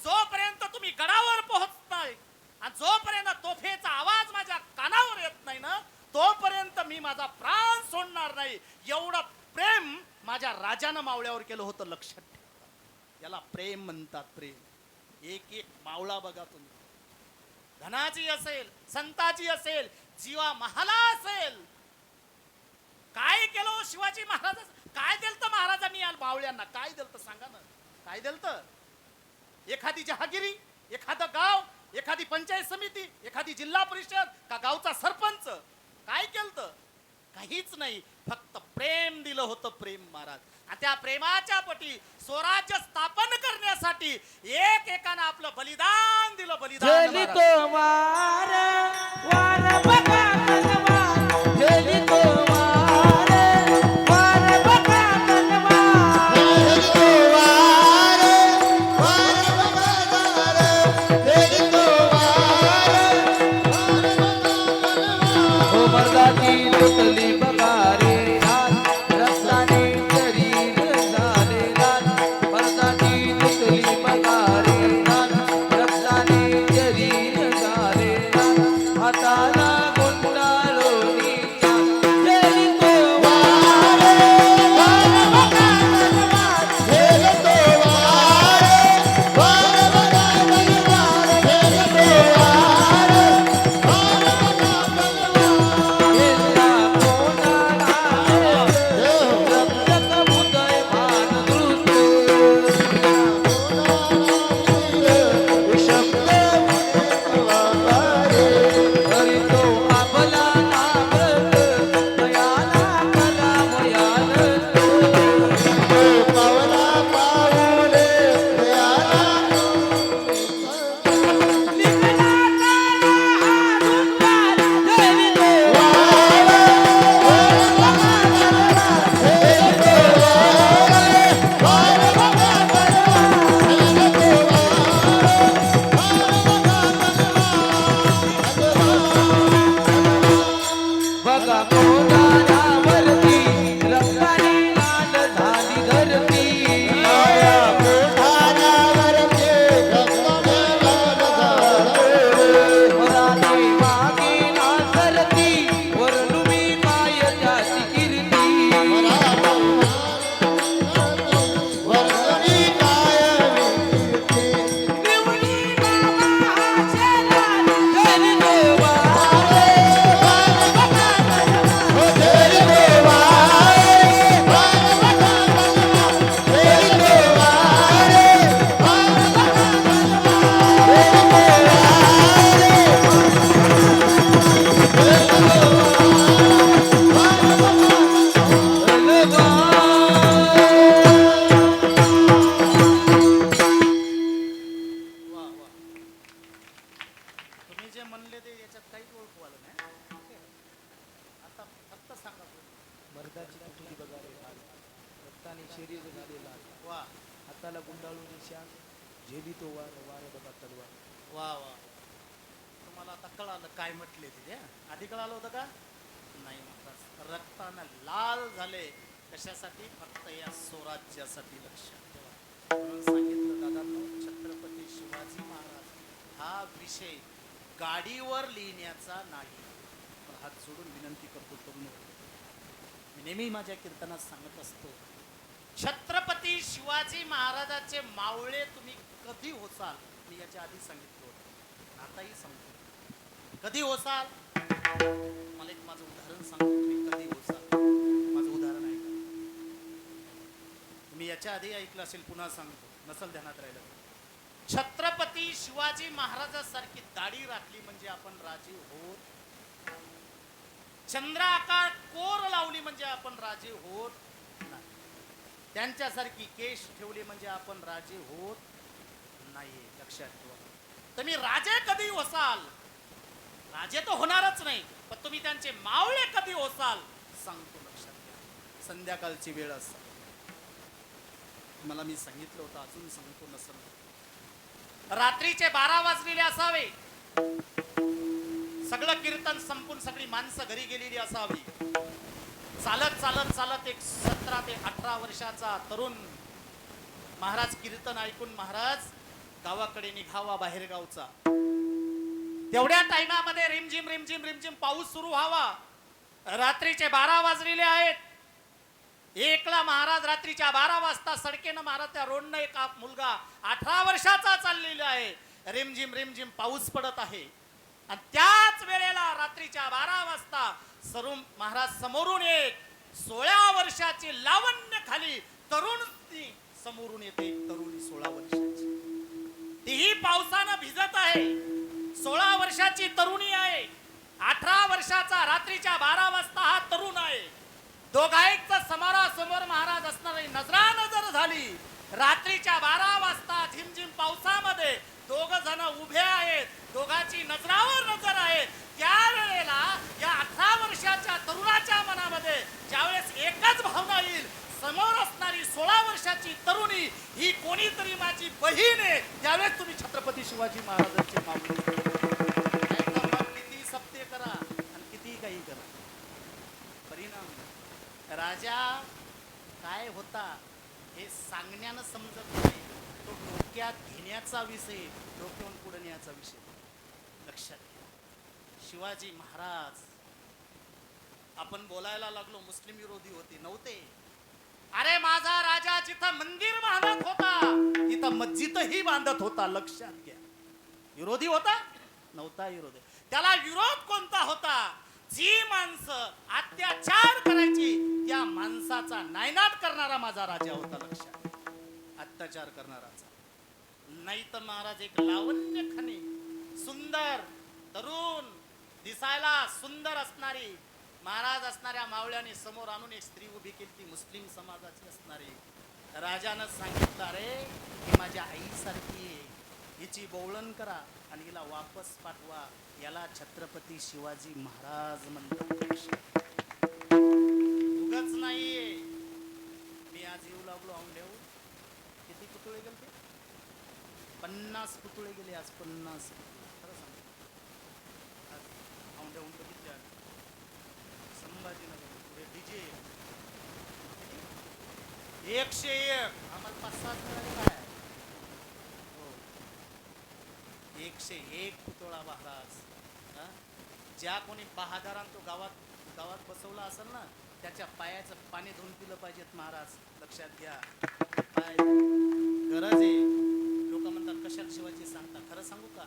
जोपर्यंत तुम्ही गडावर पोहोचताय आणि जोपर्यंत तोफेचा आवाज माझ्या कानावर येत नाही ना तोपर्यंत मी माझा प्राण सोडणार नाही. एवढं प्रेम माझ्या राजानं मावळ्यावर केलं होतं. लक्षात ठेवा, याला प्रेम म्हणतात. प्रेम. एक एक मावळा बघा तुम्ही, धनाची असेल, संताची असेल, जीवा महाला असेल. काय केलं शिवाजी महाराज, काय दिलत महाराजांनी या मावळ्यांना, काय दिलत सांगा ना, काय दिलत? एखादी जहागिरी, एखादं गाव, एखादी पंचायत समिती, एखादी जिल्हा परिषद का गावचा सरपंच, काय केलत? काहीच नाही. फक्त प्रेम दिलं होतं. प्रेम महाराज. आणि त्या प्रेमाच्या पटी स्वराज्य स्थापन करण्यासाठी एक एकानं आपलं बलिदान दिलं. बलिदान तो वार वार बघा तलवार, गेली तो वार वार बघा तलवार, गेली तो वार वार बघा गेली तो वार वार बघा. हो मर्दाची लुटली बघा रे लाल, रस्ताने शरीर झाले लाल. मर्दाची लुटली बघा रे लाल, रस्ताने शरीर झाले लाल. हाताला गुंडाळोनी चाल, गेली तो वार वार बघा तलवार, गेली तो वार वार बघा तलवार. गेली तो वार वार बघा तलवार. गेला कोणाला रक्षक उदय मान दृष्ट, शब्द वारे हरी तो आपला नामक, दयाला कलामयाल. पावला पाऊले दयाला निघाला तारा गेली तो बघा कोणावरती रक्ताने लाल झाली धरती. मराठी मागे नाचरती, वर्णुमी काय त्याची कीर्ती. निवडी बाबा हाशेला, गेली तो वार बघा तलवार. वा वा. तुम्ही जे म्हणले ते याच्यात काहीच ओळखू आलं नाही. आता फक्त सांगा तुम्ही. मर्दाची तुटली बघा रे लाल, रक्ताने शरीर झाले लाल. वा हाताला गुंडाळून शान, झेली तो वार वार बघा तलवार. वा वा. तुम्हाला आता कळालं काय म्हटले तिथे. आधी कळालं होतं का नाही? महाराज रक्तानं लाल झाले कशासाठी? फक्त या स्वराज्यासाठी. लक्षात ठेवा. म्हणून सांगितलं दादांनो, छत्रपती शिवाजी महाराज हा विषय गाडीवर लिहिण्याचा नाही. पण हात जोडून विनंती करतो तरुण, मी नेहमी माझ्या कीर्तनात सांगत असतो, छत्रपती शिवाजी महाराजाचे मावळे तुम्ही कधी होसाल? मी याच्या आधी सांगितलं होतं, आताही सांगतो. कधी होसाल? मला एक माझं उदाहरण सांगतो. तुम्ही कधी होसाल? माझं उदाहरण आहे. मी याच्या आधी ऐकलं असेल, पुन्हा सांगतो, नसल ध्यानात राहिलं. छत्रपती आणि शिवाजी महाराजासारखी दाढी राखली म्हणजे आपण राजे होत, चंद्राकार कोर लावली म्हणजे आपण राजे होत नाही, त्यांच्यासारखी केश ठेवली म्हणजे आपण राजे होत नाही. लक्षात ठेवा. तुम्ही राजे कधी होसाल? राजे तर होणारच नाही, पण तुम्ही त्यांचे मावळे कधी होसाल सांगतो. लक्षात घ्या. संध्याकाळची वेळ असते. मला मी सांगितलं होतं, अजून सांगतो नसल. रात्रीचे 12 वाजलेले असावे. सगळं कीर्तन संपून सगळी माणसं घरी गेलेली असावी. चालत चालत चालत एक 17 ते 18 वर्षाचा तरुण महाराज कीर्तन ऐकून महाराज गावाकडे निघावा, बाहेर गावचा. तेवढ्या टाइमामध्ये रिमझिम रिमझिम रिमझिम पाऊस सुरू व्हावा. रात्रीचे 12 वाजलेले आहेत. एकला महाराज रात्रीच्या 12 वाजता सडकेनं महाराज त्या रोडनं एक मुलगा 18 वर्षाचा चाललेला आहे. रिमझिम रिमझिम पाऊस पडत आहे. आणि त्याच वेळेला रात्रीच्या 12 वाजता महाराज समोरून एक 16 वर्षाची लावण्य खाली तरुण समोरून येते. तरुणी 16 वर्षाची, तीही पावसानं भिजत आहे. 16 वर्षाची तरुणी आहे. 18 वर्षाचा रात्रीच्या 12 वाजता हा तरुण आहे. दोघांचा समोरासमोर महाराज असणारी नजरानजर झाली. रात्रीच्या 12 वाजता झिमझिम पावसामध्ये दोघ जण उभे आहेत. दोघांची नजरावर नजर आहे. त्यावेळेला या 18 वर्षाच्या तरुणाच्या मनामध्ये ज्यावेळेस एकच भावना येईल, समोर असणारी 16 वर्षाची तरुणी ही कोणीतरी माझी बहीण आहे. त्यावेळेस तुम्ही छत्रपती शिवाजी महाराजांचे मावळे. किती सत्य करा आणि किती काही करा, परिणाम राजा काय होता हे सांगण्यानं समजत नाही. तो डोक्यात घेण्याचा विषय, डोक्यावरून पुढे नेण्याचा विषय. लक्षात घ्या. शिवाजी महाराज, आपण बोलायला लागलो मुस्लिम विरोधी होते, नव्हते. अरे माझा राजा जिथं मंदिर बांधत होता तिथं मस्जिदही बांधत होता. लक्षात घ्या. विरोधी होता? नव्हता विरोधी. त्याला विरोध कोणता होता? जी माणसं अत्याचार करायची त्या माणसाचा नायनाट करणारा माझा राजा होता. लक्षात. अत्याचार करणाराचा नाही तर महाराज एक लावण्य खाणी, सुंदर तरुण, दिसायला सुंदर असणारी महाराज असणाऱ्या मावळ्याने समोर आणून एक स्त्री उभी केली, ती मुस्लिम समाजाची असणारी. राजानं सांगितलं, अरे ही माझ्या आईसारखी आहे, हिची बोवळण करा आणि हिला वापस पाठवा. याला छत्रपती शिवाजी महाराज म्हणतात. उगाच नाहीये. मी आज येऊ लागलो औंढेव. किती पुतळे गेले ते? 50 पुतळे गेले आज. 50. खरं सांग. औंढेव किती आले? संभाजीनगर पुढे डीजे 101. आम्हाला 5-7 मिळाले काय? हो, 101 पुतळा महाराज. ज्या कोणी बहादरान तो गावात बसवला असेल ना, त्याच्या पायाचं पाणी धुवून पिलं पाहिजेत महाराज. लक्षात घ्या. काय गरज आहे. लोक म्हणतात कशाला शिवाजी सांगता. खरं सांगू का,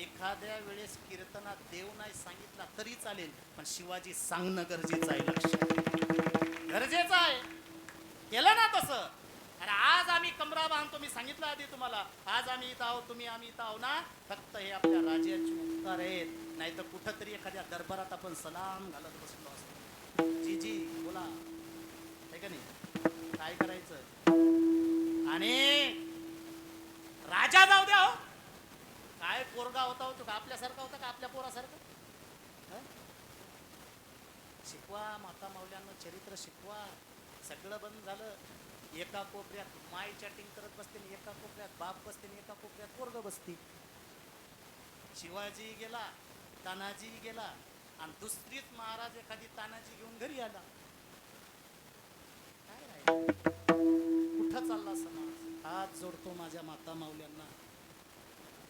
एखाद्या वेळेस कीर्तनात देव नाही सांगितला तरी चालेल, पण शिवाजी सांगणं गरजेचं आहे. लक्षात गरजेचं आहे. केलं ना तसं. अरे आज आम्ही कमरा बांधतो, मी सांगितलं आधी तुम्हाला, आज आम्ही इथं आहोत, तुम्ही आम्ही इथं आहो ना, फक्त हे आपल्या राजाचे उपकार आहेत. नाही तर कुठंतरी एखाद्या दरबारात आपण सलाम घालत बसलो असतो. जी जी बोला, आहे का नाही? काय करायचं? आणि राजा जाऊ द्या हो, काय पोरगा होता हो तो, का आपल्यासारखा होता का आपल्या पोरासारखं? शिकवा माता माऊल्यांना, चरित्र शिकवा. सगळं बंद झालं. एका कोपऱ्यात माय चॅटिंग करत बसते, एका कोपऱ्यात बाप बसते, एका कोपऱ्यात पोरग बसते. शिवाजी गेला, तानाजी गेला, आणि दुसरीच महाराज एखादी तानाजी घेऊन घरी आला. काय राहिलं? कुठं चालला समाज? हात जोडतो माझ्या माता माऊल्यांना.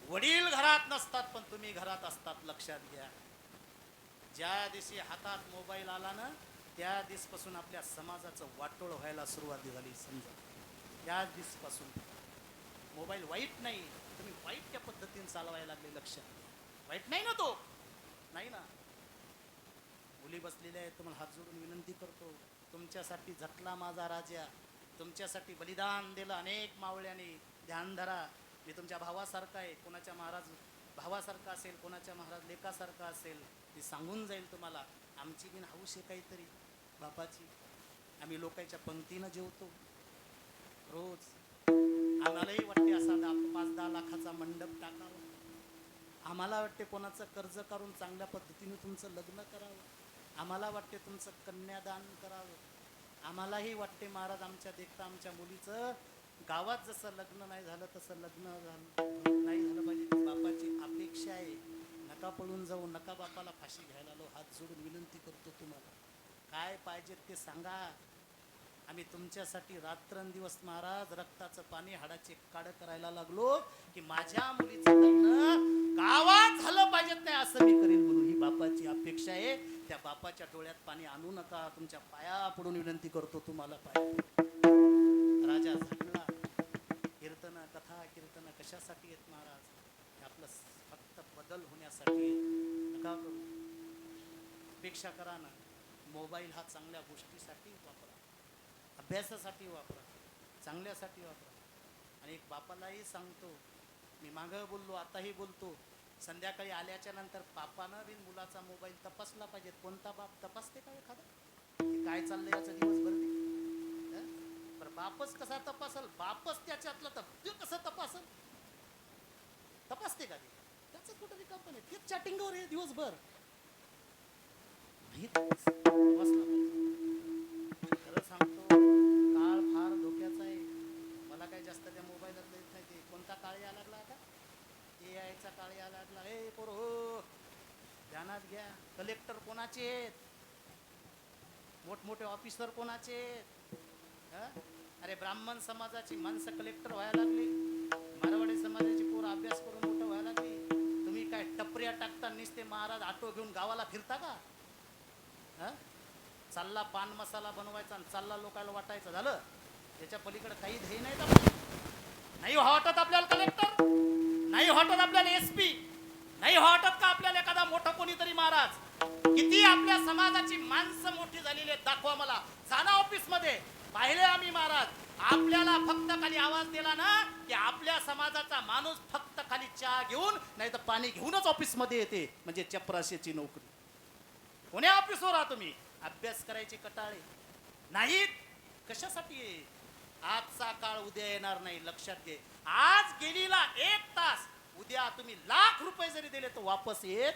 वडील घरात नसतात पण तुम्ही घरात असतात. लक्षात घ्या. ज्या दिवशी हातात मोबाईल आला ना, त्या दिवसपासून आपल्या समाजाचं वाटोळ व्हायला सुरुवात झाली. समजा त्याच दिवसपासून मोबाईल वाईट नाही, तुम्ही वाईट त्या पद्धतीने चालवायला लागले. लक्षात. वाईट नाही ना तो, नाही ना. मुली बसलेल्या आहेत, तुम्हाला हात जोडून विनंती करतो, तुमच्यासाठी झटला माझा राजा, तुमच्यासाठी बलिदान दिलं अनेक मावळ्याने. ध्यान धरा. मी तुमच्या भावासारखा आहे, कोणाच्या महाराज भावासारखा असेल, कोणाच्या महाराज लेकासारखा असेल, ती सांगून जाईल तुम्हाला. आमची बिन हौस आहे काहीतरी बापाची. आम्ही लोकांच्या पंक्तीनं जेवतो रोज. आम्हालाही वाटते असा 5-10 लाखाचा मंडप टाकावा. आम्हाला वाटते कोणाचं कर्ज करून चांगल्या पद्धतीने तुमचं लग्न करावं. आम्हाला वाटते तुमचं कन्यादान करावं. आम्हालाही वाटते महाराज आमच्या देखता आमच्या मुलीचं गावात जसं लग्न नाही झालं तसं लग्न नाही झालं पाहिजे. ती बापाची अपेक्षा आहे. नका पळून जाऊ, नका बापाला फाशी घ्यायला लो. हात जोडून विनंती करतो तुम्हाला, काय पाहिजे ते सांगा. आम्ही तुमच्यासाठी रात्रंदिवस महाराज रक्ताचं पाणी हाडाचे काढ करायला लागलो की माझ्या मुलीचं लग्न गावात झालं पाहिजेत नाही असं मी करेन म्हणून. ही बापाची अपेक्षा आहे. त्या बापाच्या डोळ्यात पाणी आणू नका. तुमच्या पाया पडून विनंती करतो तुम्हाला. राजा झाला. कीर्तन कथा कीर्तन कशासाठी आहेत महाराज? हे आपलं फक्त बदल होण्यासाठी. नका करू. अपेक्षा करा ना. मोबाईल हा चांगल्या गोष्टीसाठी वापरा, अभ्यासासाठी वापरा, चांगल्यासाठी वापरा. आणि एक बापालाही सांगतो, मी मागं बोललो आताही बोलतो, संध्याकाळी आल्याच्या नंतर बापानं बिन मुलाचा मोबाईल तपासला पाहिजे. कोणता बाप तपासते का एखादा? की काय चाललंय याचं दिवसभर ते? पण बापच कसा तपासल? बापच त्याच्यातलं ते कसं तपासल? तपासते का ते? त्याचं कुठं रिकाम पण आहे. तेच चॅटिंगवर आहे दिवसभर. तपासला पाहिजे. खरं सांगतो, काळ फार धोक्याचा आहे. मला काही जास्त त्या मोबाईलात येत नाही. ते कोणता काळ यायला लागला आता? AI चा काळ यायला लागला. ए पोरो, ध्यानात घ्या. कलेक्टर कोणाचे आहेत? मोठमोठे ऑफिसर कोणाचे आहेत? अरे ब्राह्मण समाजाची माणसं कलेक्टर व्हायला लागली. मारवाडी समाजाची पोरं अभ्यास करून मोठं व्हायला लागली. तुम्ही काय टपऱ्या टाकता नुसते महाराज ऑटो घेऊन गावाला फिरता का? चालला पान मसाला बनवायचा आणि चालला लोकांना वाटायचं, झालं? त्याच्या पलीकडे काही ध्येय नाही. नाही वाटत आपल्याला कलेक्टर, नाही वाटत आपल्याला SP, नाही वाटत का आपल्याला एखादा मोठा कोणीतरी महाराज? किती आपल्या समाजाची माणसं मोठी झालेली आहेत दाखवा मला. जाना ऑफिस मध्ये, पाहिले आम्ही महाराज. आपल्याला फक्त खाली आवाज दिला ना की आपल्या समाजाचा माणूस फक्त खाली चहा घेऊन नाही तर पाणी घेऊनच ऑफिस मध्ये येते. म्हणजे चपराशीची नोकरी. कोण्या ऑफिसवर आहात तुम्ही? अभ्यास करायचे कटाळे नाहीत. कशासाठी? आजचा काळ उद्या येणार नाही, लक्षात घे. आज गेलीला 1 तास उद्या तुम्ही लाख रुपये जरी दिले तर वापस येत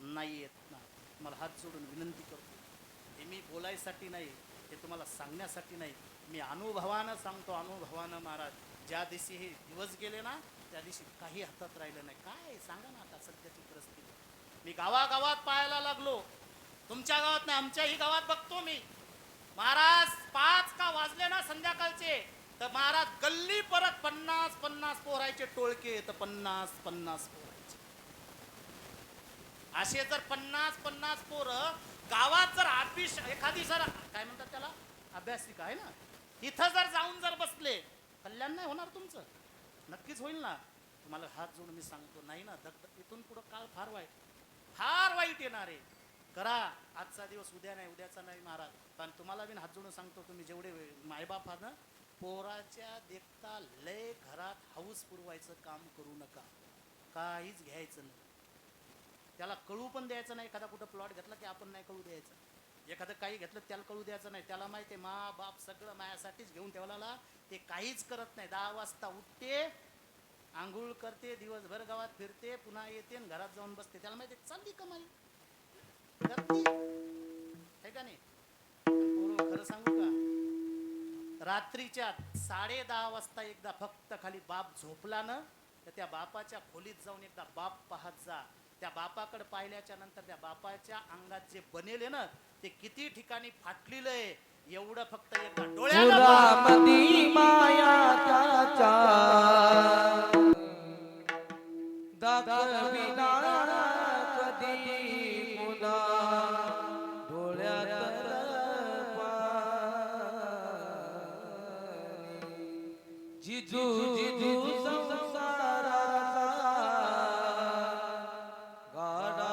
नाही. येत ना. मला हात जोडून विनंती करतो. हे मी बोलायसाठी नाही, हे तुम्हाला सांगण्यासाठी नाही. मी अनुभवानं सांगतो, अनुभवानं महाराज. ज्या दिवशी हे दिवस गेले ना त्या दिवशी काही हातात राहिलं नाही. काय सांगा ना आता सध्याची परिस्थिती. मी गावागावात पाहायला लागलो. तुमच्या गावात नाही, आमच्याही गावात बघतो मी महाराज. 5 का वाजले ना संध्याकाळचे तर महाराज गल्ली परत 50-50 पोरायचे टोळके, तर 50-50 पोरायचे. असे जर 50-50 पोरं गावात जर ऑफिस एखादी सर काय म्हणतात त्याला अभ्यासिका आहे ना, तिथं जर जाऊन जर बसले, कल्याण नाही होणार तुमचं? नक्कीच होईल ना. तुम्हाला हात जोडून मी सांगतो, नाही ना इथून पुढं काळ फार वाईट येणार आहे. करा आजचा दिवस, उद्या नाही, उद्याचा नाही महाराज. पण तुम्हाला बिन हात जोडून सांगतो, तुम्ही जेवढे मायबाप आहात ना, पोराच्या देखता लय घरात हाऊस पुरवायचं काम करू नका. काहीच घ्यायचं नाही. त्याला कळू पण द्यायचं नाही. एखादा कुठं प्लॉट घेतला की आपण नाही कळू द्यायचं. एखादं काही घेतलं त्याला कळू द्यायचं नाही. त्याला माहिती आहे मा बाप सगळं माझ्यासाठीच घेऊन ठेवला. ते काहीच करत नाही. 10 वाजता उठते, आंघोळ करते, दिवसभर गावात फिरते, पुन्हा येते आणि घरात जाऊन बसते. त्याला माहिती चालली कमाई करते, है का नाही? खरं सांगू का, रात्रीच्या 10:30 वाजता एकदा फक्त खाली बाप झोपला ना तर त्या बापाच्या खोलीत जाऊन एकदा बाप पाहत जा. त्या बापाकडे पाहिल्याच्या नंतर त्या बापाच्या अंगात जे बनेले ना ते किती ठिकाणी फाटलेलं आहे एवढं फक्त एकदा डोळ्याला पुरामदी माया त्याच्या दाखविना कधी पुन्हा डोळ्यात जिजू जिजू संसाराचा गाडा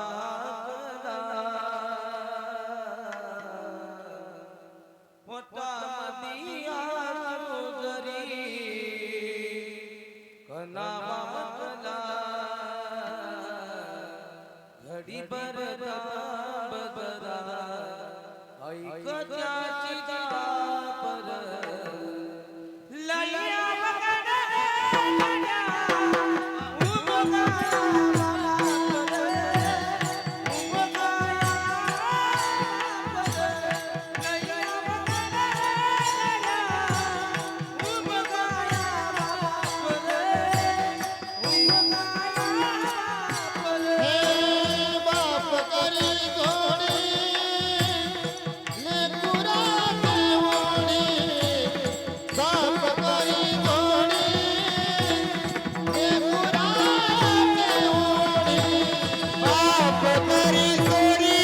मोठा मदिया जरी घडी भरता बदरा ऐक ज्याची पर लया वगड लया उभगा हे बाप करी जोडी लेकुराची ओढी बाप करी जोडी लेकुराची ओढी बाप करी जोडी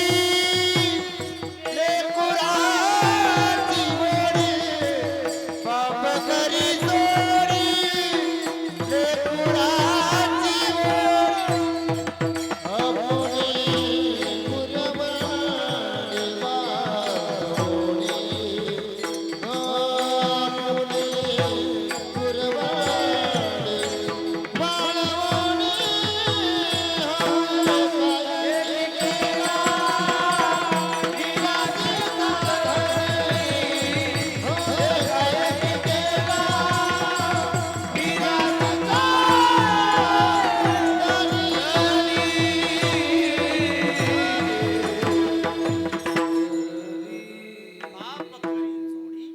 लेकुराची ओढी बाप करी जोडी लेकुराची ओढी अपुनी कुरवानी वारोणी अपुनी कुरवानी वारोणी हरे काय केला विराजी तारणी हरे काय केला विराजी बाप करी जोडी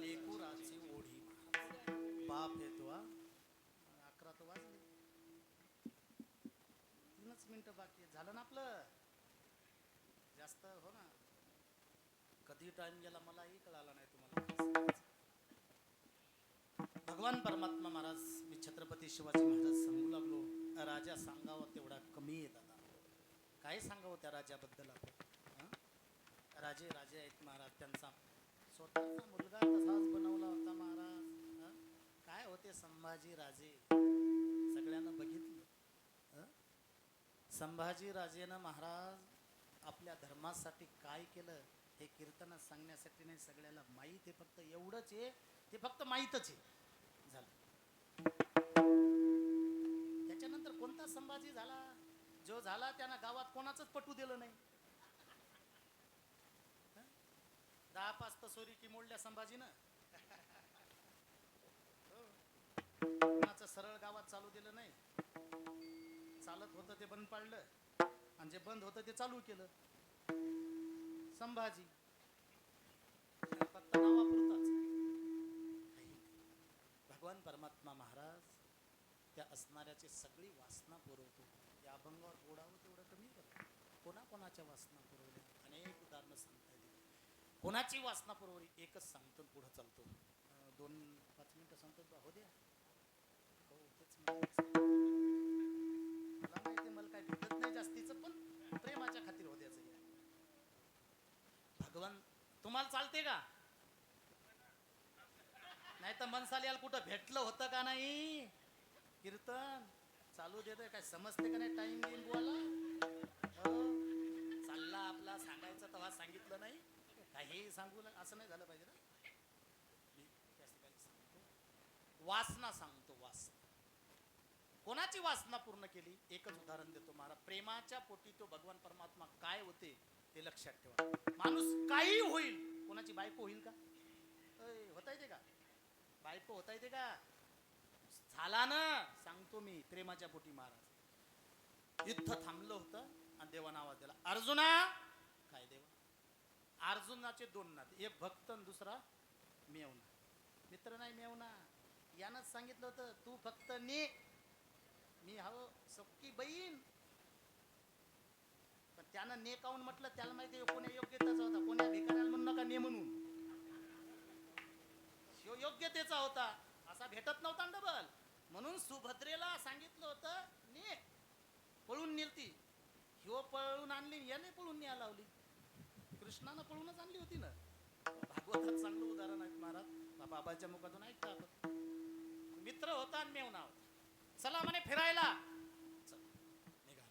लेकुराची ओढी बाप येतो हा 11 तर वाजले 3च मिनिटं बाकी आहेत. झालं ना आपलं जास्त हो ना कधी टाइम गेला मलाही कळाला नाही तुम्हाला भगवान परमात्मा महाराज मी छत्रपती शिवाजी महाराज सांगू लागलो राजा सांगावं तेवढा कमी आहे दादा काय सांगावं त्या राजाबद्दल आपण हं? राजे राजे आहेत महाराज त्यांचा स्वतःचा मुलगा तसाच बनवला होता महाराज हं? काय होते संभाजी राजे सगळ्यांना बघितलं हं? संभाजी राजेनं महाराज आपल्या धर्मासाठी काय केलं हे कीर्तन सांगण्यासाठी नाही सगळ्याला माहीत आहे फक्त एवढंच आहे ते फक्त माहीतच आहे झालं त्याच्यानंतर कोणता संभाजी झाला जो झाला त्यानं गावात कोणाचंच पटू दिलं नाही 10-5 तसोरी की मोडल्या संभाजीनं हो. कोणाचं सरळ गावात चालू दिलं नाही चालत होतं ते बंद पाडलं आणि जे बंद होतं ते चालू केलं संभाजी फक्त नावापुरताच भगवान परमात्मा महाराज त्या असणाऱ्याची सगळी वासना पुरवतो या अभंगावर गोडावं तेवढं कमी करतो कोणाकोणाच्या वासना पुरवल्या अनेक उदाहरणं सांगता येतील कोणाची वासना पुरवली एकच सांगतो पुढे चालतो 2-5 मिनिटं सांगतो हो द्या हो तेच मला माहिती मला काय भेटत नाही जास्तीचं पण प्रेमाच्या खातीर हो द्यायचं भगवान तुम्हाला चालते का नाही तर मनसालियाला कुठं भेटलं होतं का नाही कीर्तन चालू देतोय काय समजते का नाही टाइम देईन बुवाला हो चालला आपला सांगायचं तेव्हा सांगितलं नाही काही सांगू असं नाही झालं पाहिजे ना मी त्यासाठी सांगतो वासना सांगतो वासना कोणाची वासना पूर्ण केली एकच उदाहरण देतो महाराज प्रेमाच्या पोटी तो भगवान परमात्मा काय होते ते लक्षात ठेवा माणूस काही होईल कोणाची बायको होईल का होता येते का बायको होता येते का झाला ना सांगतो मी प्रेमाच्या पोटी महाराज युद्ध थांबलं होतं आणि देवानं आवाज दिला अर्जुना काय देवा अर्जुनाचे 2 नाते एक भक्त आणि दुसरा मेवना मित्र नाही मेवना यानंच सांगितलं होतं तू फक्त ने मी हवं सक्की बहीण पण त्यानं ने काऊन म्हटलं त्याला माहिती कोण्या योग्यतेचा होता कोण्या भिकाऱ्याला म्हणू नका ने म्हणून योग्यतेचा होता असा भेटत नव्हता डबल म्हणून सुभद्रेला सांगितलं होतं ने पळून नेलती ह्यो पळून आणली याने पळून न्या लावली कृष्णानं पळूनच आणली होती ना भागवतात चांगलं उदाहरण आहे महाराज बाबाच्या मुखातून ऐकता आपण मित्र होता आणि मेवना होता चला म्हणे फिरायला चल निघाले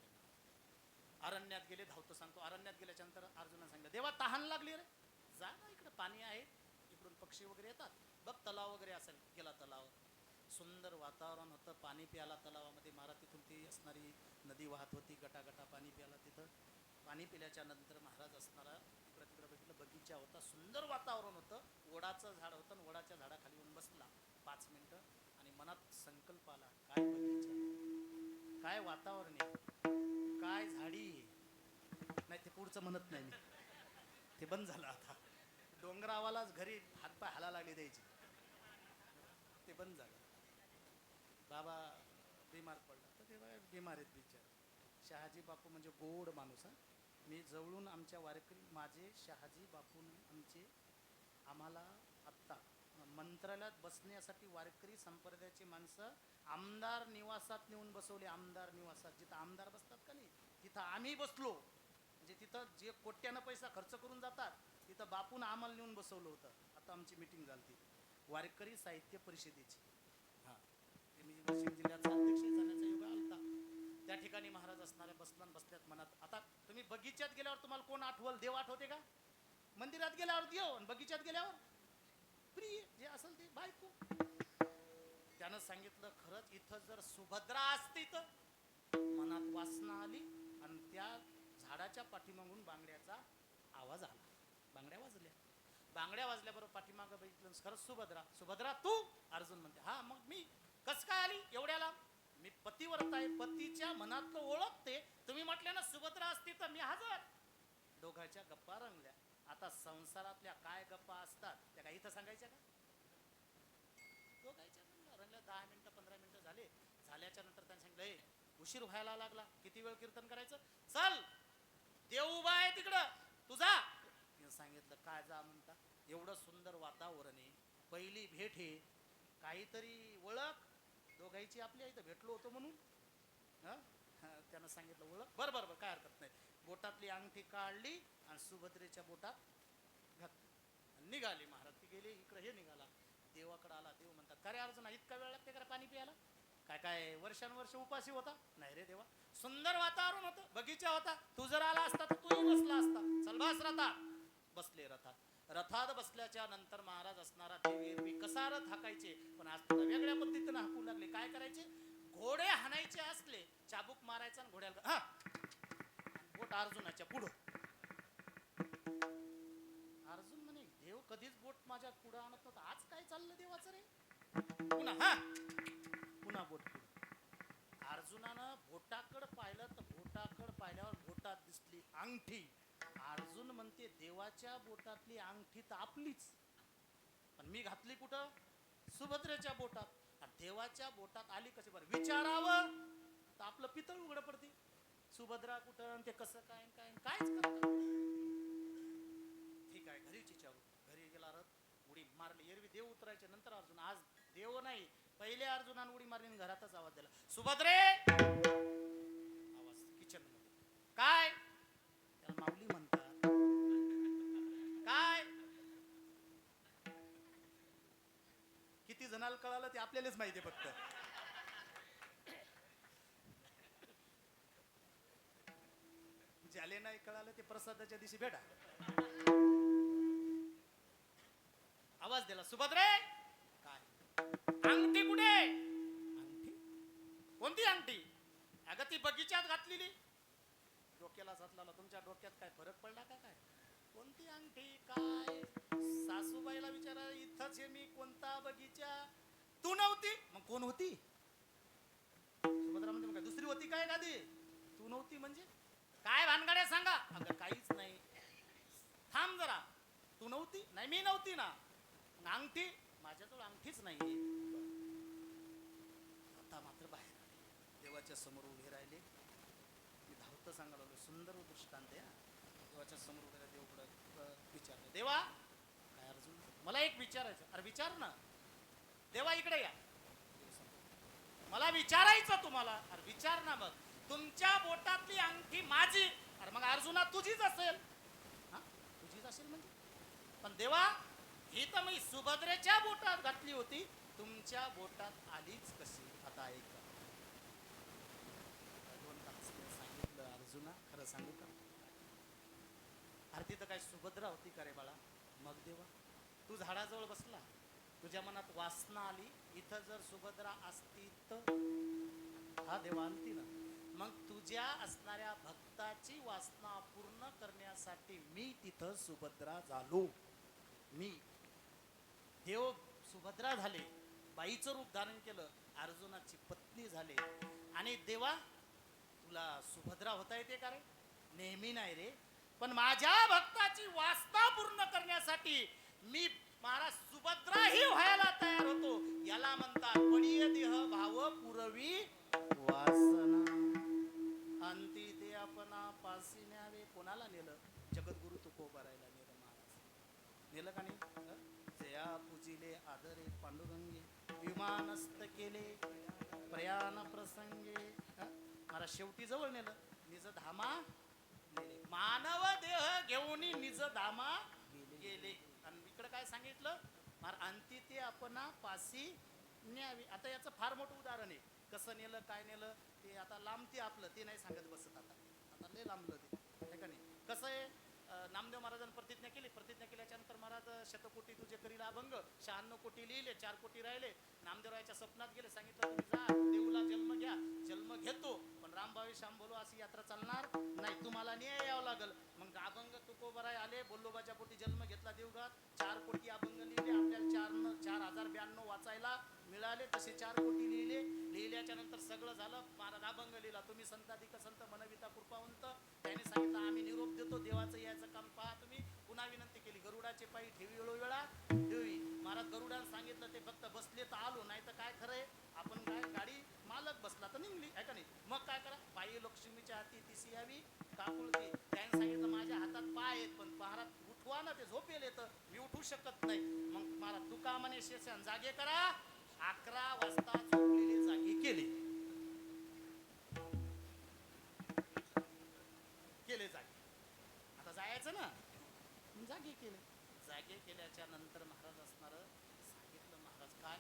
अरण्यात गेले धावतो सांगतो अरण्यात गेल्याच्या नंतर अर्जुना सांगितलं देवा तहान लागली रे जा ना इकडे पाणी आहे इकडून पक्षी वगैरे येतात बघ तलाव वगैरे असेल गेला तलाव सुंदर वातावरण होतं पाणी प्याला तलावामध्ये महाराज तिथून ती असणारी नदी वाहत होती, गटागटा पाणी प्याला तिथं. पाणी पिल्याच्या नंतर महाराज असणारा इकडं तिकडं बघितलं, बगीचा होता, सुंदर वातावरण होतं, वडाचं झाड होतं आणि वडाच्या झाडाखाली येऊन बसला 5 मिनिटं आणि मनात संकल्प आला, काय बगीचा, काय वातावरण आहे, काय झाडी आहे. नाही ते पुढचं म्हणत नाही मी, ते बंद झालं आता. डोंगरावालाच घरी हातपाय हाला लागले द्यायचे, ते बंद झालं. बाबा बिमार पडला तर ते बिमार आहेत बिचार. शहाजी बापू म्हणजे गोड माणूस. हा, मी जवळून आमच्या वारकरी, माझे शहाजी बापून आम्हाला आत्ता मंत्रालयात बसण्यासाठी वारकरी संप्रदायाची माणसं आमदार निवासात नेऊन बसवले. आमदार निवासात जिथं आमदार बसतात का नाही, तिथं आम्ही बसलो. म्हणजे तिथं जे कोट्यानं पैसा खर्च करून जातात, तिथं बापून आम्हाला नेऊन बसवलं होतं. आता आमची मीटिंग झाली वारकरी साहित्य परिषदेची. हां, ते मी वाशिम जिल्ह्याचा अध्यक्ष झाल्याचा योग आलता. त्या ठिकाणी महाराज असणाऱ्या बसल्यात मनात. आता तुम्ही बगीच्यात गेल्यावर तुम्हाला कोण आठवल? देव आठवते का? मंदिरात गेल्यावर देव आणि बगीच्यात गेल्यावर प्रिय जे असेल ते बायको. त्यानं सांगितलं, खरंच इथं जर सुभद्रा असती तर मनात वासना आली आणि त्या झाडाच्या पाठीमागून बांगड्याचा आवाज आला. बांगड्या वाजल्या. बांगड्या वाजल्याबरोबर पाठीमागं बघितलं, खरंच सुभद्रा. सुभद्रा तू? अर्जुन म्हणते, हा मग मी कस काय आली एवढ्याला? मी पतिव्रत आहे, पतीच्या मनातलं ओळखते. तुम्ही म्हटल्या ना सुभद्रा असती तर मी हजर. दोघांच्या गप्पा रंगल्या. आता संसारातल्या काय गप्पा असतात त्या काय इथं सांगायच्या का? दोघांच्या रंगल्या. 10 मिनिटं 15 मिनिटं झाले. झाल्याच्या नंतर त्यांनी सांगितलं, उशीर व्हायला लागला, किती वेळ कीर्तन करायचं? चल देव उभा आहे तिकडं, तू जा. सांगितलं, काय जा म्हणता? एवढं सुंदर वातावरण आहे, पहिली भेट आहे, काहीतरी ओळख दोघांची आपल्या इथं भेटलो होतो म्हणून. त्यानं सांगितलं ओळख. बरं बरं बरं, काय हरकत नाही. बोटातली अंगठी काढली आणि सुभद्रेच्या बोटात घातली, निघाली. महाराज ती गेली इकडे, हे निघाला. देवाकडे आला. देव म्हणतात, का रे अर्जुना इतका वेळ लागते का पाणी प्यायला? काय काय वर्षानुवर्ष उपाशी होता? नाही रे देवा, सुंदर वातावरण होतं, बगीचा होता, तू जर आला असता तर तूही बसला असता. चल बस रथात. बसले रथात. रथात बसल्याच्या नंतर महाराज असणारा देव एरवी कसा रथ हाकायचे, पण आज तुला वेगळ्या पद्धतीनं हाकू लागले. काय करायचे? घोडे हाणायचे असले, चाबूक मारायचा आणि घोड्याला हा बोट अर्जुनाच्या पुढं. अर्जुन म्हणे, देव कधीच बोट माझ्या पुढं आणत नव्हता, आज काय चाललं देवाचं रे? पुन्हा हा पुन्हा बोट पुढं. अर्जुनानं बोटाकडं पाहिलं तर बोटाकडं पाहिल्यावर बोटात दिसली अंगठी. अर्जुन म्हणते, देवाच्या बोटातली अंगठी तर आपलीच, पण मी घातली कुठं? सुभद्रेच्या बोटात. आणि देवाच्या बोटात आली कशी? बरं विचारावं तर आपलं पितळ उघडं पडते. सुभद्रा कुठं, ते कसं काय काय कायच करत. ठीक आहे, घरीच विचारू. घरी गेला, रथ उडी मारली. एरवी देव उतरायचे, नंतर अर्जुन. आज देव नाही, पहिले अर्जुनानं उडी मारली, घरातच आवाज दिला, सुभद्रे. आवाज किचन मध्ये. काय? त्याला माऊली म्हणतात. काय? किती जणाला कळालं ते आपल्यालाच माहिती फक्त. ज्याले नाही कळालं ते प्रसादाच्या दिवशी भेटा. आवाज दिला, सुभद्रे. काय? अंगठी कुठे? अंगठी? कोणती अंगठी? अगं ती बगीच्यात घातलेली. डोक्याला घातला. तुमच्या डोक्यात काय फरक पडला का? काय कोणती अंगठी? काय? सासूबाईला विचारा, इथंच हे मी, कोणता बगीचा? तू नव्हती मग कोण होती? सुभद्रा म्हणते, मग दुसरी होती काय गादी? तू नव्हती म्हणजे काय भानगड्या सांगा? अगं काहीच नाही. थांब जरा, तू नव्हती? नाही मी नव्हती ना. अंगठी? माझ्याजवळ अंगठीच नाही. आता मात्र बाहेर आले, देवाच्या समोर उभे राहिले. मी धावतं सांगायला लागलो, सुंदर दृष्टांत आहे. देवाच्या समोर उभे राहिले. देवकडं विचारलं, देवा काय? अर्जुन, मला एक विचारायचं. अरे विचार ना. देवा इकडे या, मला विचारायचं तुम्हाला. अरे विचार ना. मग तुमच्या बोटातली अंगठी माझी. अरे मग अर्जुना तुझीच असेल. हा तुझीच असेल म्हणजे? पण देवा ही तर मी सुभद्रेच्या बोटात घातली होती, तुमच्या बोटात आलीच कशी? आता ऐका. सांगितलं, अर्जुना खरं सांगू का? अरे तिथं काय सुभद्रा होती का रे बाळा? मग देवा तू झाडाजवळ बसला, तुझ्या मनात वासना आली, इथं जर सुभद्रा असती तर? हा देवा आणती ना. मग तुझ्या असणाऱ्या भक्ताची वासना पूर्ण करण्यासाठी मी तिथं सुभद्रा झालो. मी देव सुभद्रा झाले, बाईचं रूप धारण केलं, अर्जुनाची पत्नी झाले. आणि देवा तुला सुभद्रा होता येते का रे? नेहमी नाही रे, पण माझ्या भक्ताची वासना पूर्ण करण्यासाठी मी महाराज सुभद्राही व्हायला तयार होतो. याला म्हणतात पडिय देह भाव पुरवी वासना, अंती ते आपणा पासी न्यावे. कोणाला नेलं? जगद्गुरु तुकोबारायला नेलं महाराज. नेलं का नाही? जया पूजिले आदरे पांडुरंगे, विमानस्त केले प्रयाण प्रसंगे. महाराज शेवटी जवळ नेलं, निज धामा नेले. मानव देह घेऊन निज धामा गेले. आणि इकडे काय सांगितलं? अंती ते आपणा पासी न्यावे. आता याचं फार मोठं उदाहरण आहे. कसं नेलं, काय नेलं ते आता लांबते आपलं, ते नाही सांगत बसत. आता लय लांबलं ते, आहे का नाही? कसं आहे, नामदेव महाराजांनी प्रतिज्ञा केली. प्रतिज्ञा केल्याच्या नंतर महाराज शतकोटी तुझे करील अभंग, 96 कोटी लिहिले, 4 कोटी राहिले. नामदेवरायाच्या स्वप्नात गेले, सांगितलं तुम्ही जा देऊला जन्म घ्या. जन्म घेतो, पण रामभावी श्याम बोलो अशी यात्रा चालणार नाही, तुम्हाला न्याय यावं लागल. मग अभंग तुकोबाराय आले, बोल्लोबाच्या पोटी जन्म घेतला देवघात. 4 कोटी अभंग लिहिले, आपल्याला 4092 वाचायला मिळाले. तसे 4 कोटी लिहिले. लिहिल्याच्या नंतर सगळं झालं. महाराज अभंग लिहिला, तुम्ही संताधिक संत मनविता कृपावंत. त्याने सांगितलं आम्ही निरोप देतो, देवाचं यायचं काम पहा तुम्ही. पुन्हा विनंती केली, गरुडाचे पायी ठेवी वेळोवेळा ठेवी. महाराज गरुडाने सांगितलं ते फक्त बसले तर आलो, नाही तर काय खरंय आपण काय गाडी मालक बसला तर निघली, आहे का नाही? मग काय करा, पायी लक्ष्मीच्या हाती तिसी यावी काकुळती. त्याने सांगितलं माझ्या हातात पाय आहेत, पण महाराज उठवा ना, ते झोपेल येतं, मी उठू शकत नाही. मग महाराज तुका म्हणे शेषान जागे करा. 11 वाजता झोपलेले जागे केले. जागे. आता जायचं ना, जागे केले. जागे केल्याच्या नंतर महाराज असणार सांगितलं, महाराज काय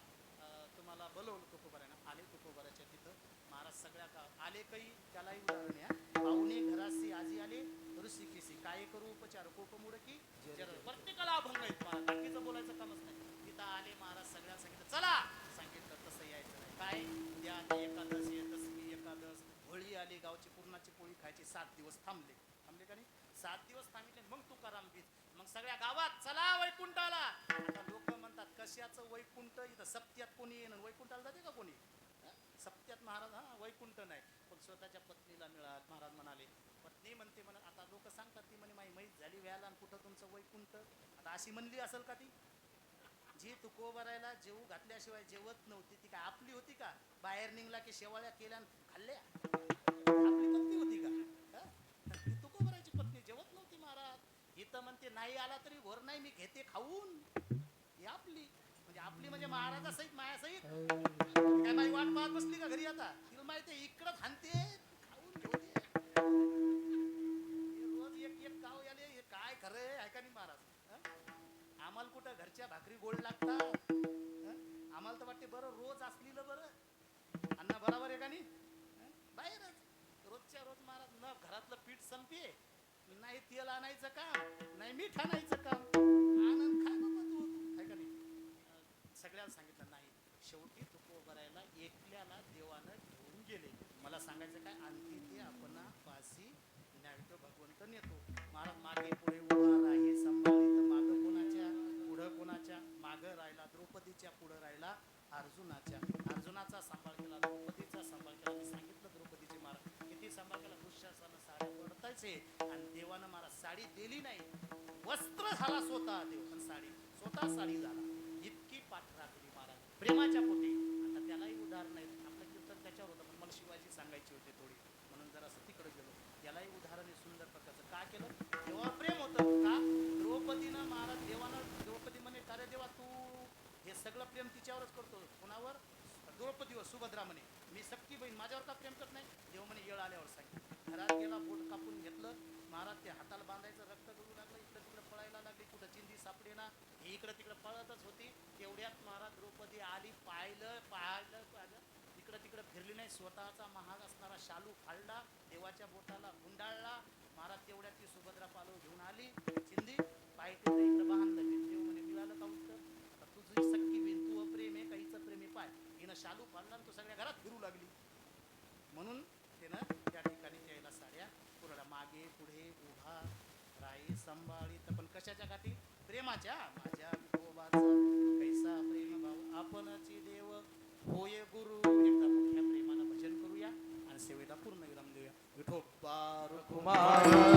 तुम्हाला बोलवलं तुकोबारायनं. आले तुकोबाराच्या तिथं. महाराज सगळ्या का आले काही, त्यालाही उदाहरण आहे. पाहुणे घरासी आजी आले ऋषिकेशी, काय करू उपचार कोकमुड की प्रत्येकाला अभंग आहेत महाराज, बाकीचं बोलायचं कामच नाही. तिथं आले महाराज, सगळ्या सांगितलं चला. सांगितलं तसं यायचं नाही. काय उद्या आता एकादश आहे, दसमी एकादश, होळी आली, गावची पूर्णाची पोळी खायची. 7 दिवस थांबले का नाही? 7 दिवस सांगितले. मग तुकाराम बीज, मग सगळ्या गावात चला वैकुंठाला. आता लोक म्हणतात कशाचं वैकुंठ, इथं सप्त्यात कोणी येणं, वैकुंठाला जाते का कोणी? सप्त्यात महाराज वैकुंठ नाही, पण स्वतःच्या पत्नीला मिळाल. महाराज म्हणाले, पत्नी म्हणते म्हणत, आता लोक सांगतात ती म्हणे माई मैत झाली व्याला, आणि कुठं तुमचं वैकुंठ. आता अशी म्हणली असेल का ती? जी तुकोबारायला जेवू घातल्याशिवाय जेवत नव्हती, ती काय आपली होती का? बाहेर निघला की शेवाळ्या केल्या खाल्ल्या? आपली पत्नी होती का? तुकोबारायची पत्नी जेवत नव्हती महाराज. इथं म्हणते नाही आला तरी घोर नाही, मी घेते खाऊन. ही आपली म्हणजे महाराजा सहित माया सहित. काय बाई वाट पाहत बसली का घरी? आता तिला माहिती इकडं थांबते, खाऊन घेऊ दे. रोज एक गाव याले, हे काय खरंय आहे का नाही महाराज? आम्हाला कुठं घरच्या भाकरी गोड लागतात? आम्हाला तर वाटते बरं रोज असलेलं बरं, अन्न बरोबर आहे का नाही? बाहेरच रोजच्या रोज महाराज, न घरातलं पीठ संपे, नाही तेल आणायचं काम, नाही मीठ आणायचं काम. आनंद खा बाबा तू, आहे का नाही? सगळ्याला सांगितलं नाही. शेवटी तुकोबारायला एकल्याला देवानं घेऊन गेले. मला सांगायचं काय, आणखी ते आपणा पासी न्यायतो भगवंत नेतो. महाराज मागे पुढे उभा राही संभाळली, तर मागं कोणाच्या पुढं कोणाच्या? मागं राहिला द्रौपदीच्या, पुढं राहिला अर्जुनाच्या. अर्जुनाचा सांभाळ केला, द्रौपदीचा सांभाळ केला. मी सांगितलं द्रौपदीचे महाराज किती सांभाळ केला. दुःशासनानं साड्या पडतायचे, आणि देवानं महाराज साडी दिली नाही, वस्त्र झाला स्वतः देव, पण स्वतः साडी झाला. इतकी पाठ राखली महाराज प्रेमाच्या पोटी. आता त्यालाही उदाहरण नाही, आपलं कीर्तन त्याच्यावर होतं, पण मला शिवाजी सांगायची होती थोडी, म्हणून जरा असं तिकडे गेलो. त्यालाही उदाहरण आहे सुंदर प्रकारचं. का केलं? देवावर प्रेम होतं का? द्रौपदीनं महाराज देवानं, द्रौपदी म्हणे का रे देवा तू हे सगळं प्रेम तिच्यावरच करतो. कोणावर? द्रौपदीवर. सुभद्रा म्हणे मी सक्की बहीण, माझ्यावर का प्रेम करत नाही? देव म्हणे येळ आल्यावर सांगितलं. घरात गेला, बोट कापून घेतलं महाराज, ते हाताला बांधायचं, रक्त गळू लागलं, इकडं तिकडं पळायला लागली, कुठं चिंदी सापडे ना, ही इकडं तिकडं पळतच होती. तेवढ्यात महाराज द्रौपदी आली, पाहिलं इकडं तिकडं फिरली नाही, स्वतःचा महाग असणारा शालू फाडला, देवाच्या बोटाला गुंडाळला. महाराज तेवढ्यात ती सुभद्रा पालव घेऊन आली, चिंदी पाय इकडं बांधलं. देव म्हणे मिळालं का उत्तर? तुझी सक्की बिन, तू अप्रेम आहे काहीच प्रेम आहे पाय. हिनं शालू फाडला, तो सगळ्या घरात फिरू लागली. म्हणून त्यानं संभाळीत पण कशाच्या खाती प्रेमाच्या माझ्या विठोबाचा कैसा प्रेम भाव आपणची देव होय गुरु एकदा मोठ्या प्रेमानं भजन करूया आणि सेवेला पूर्ण विराम देऊया विठोबा कुमार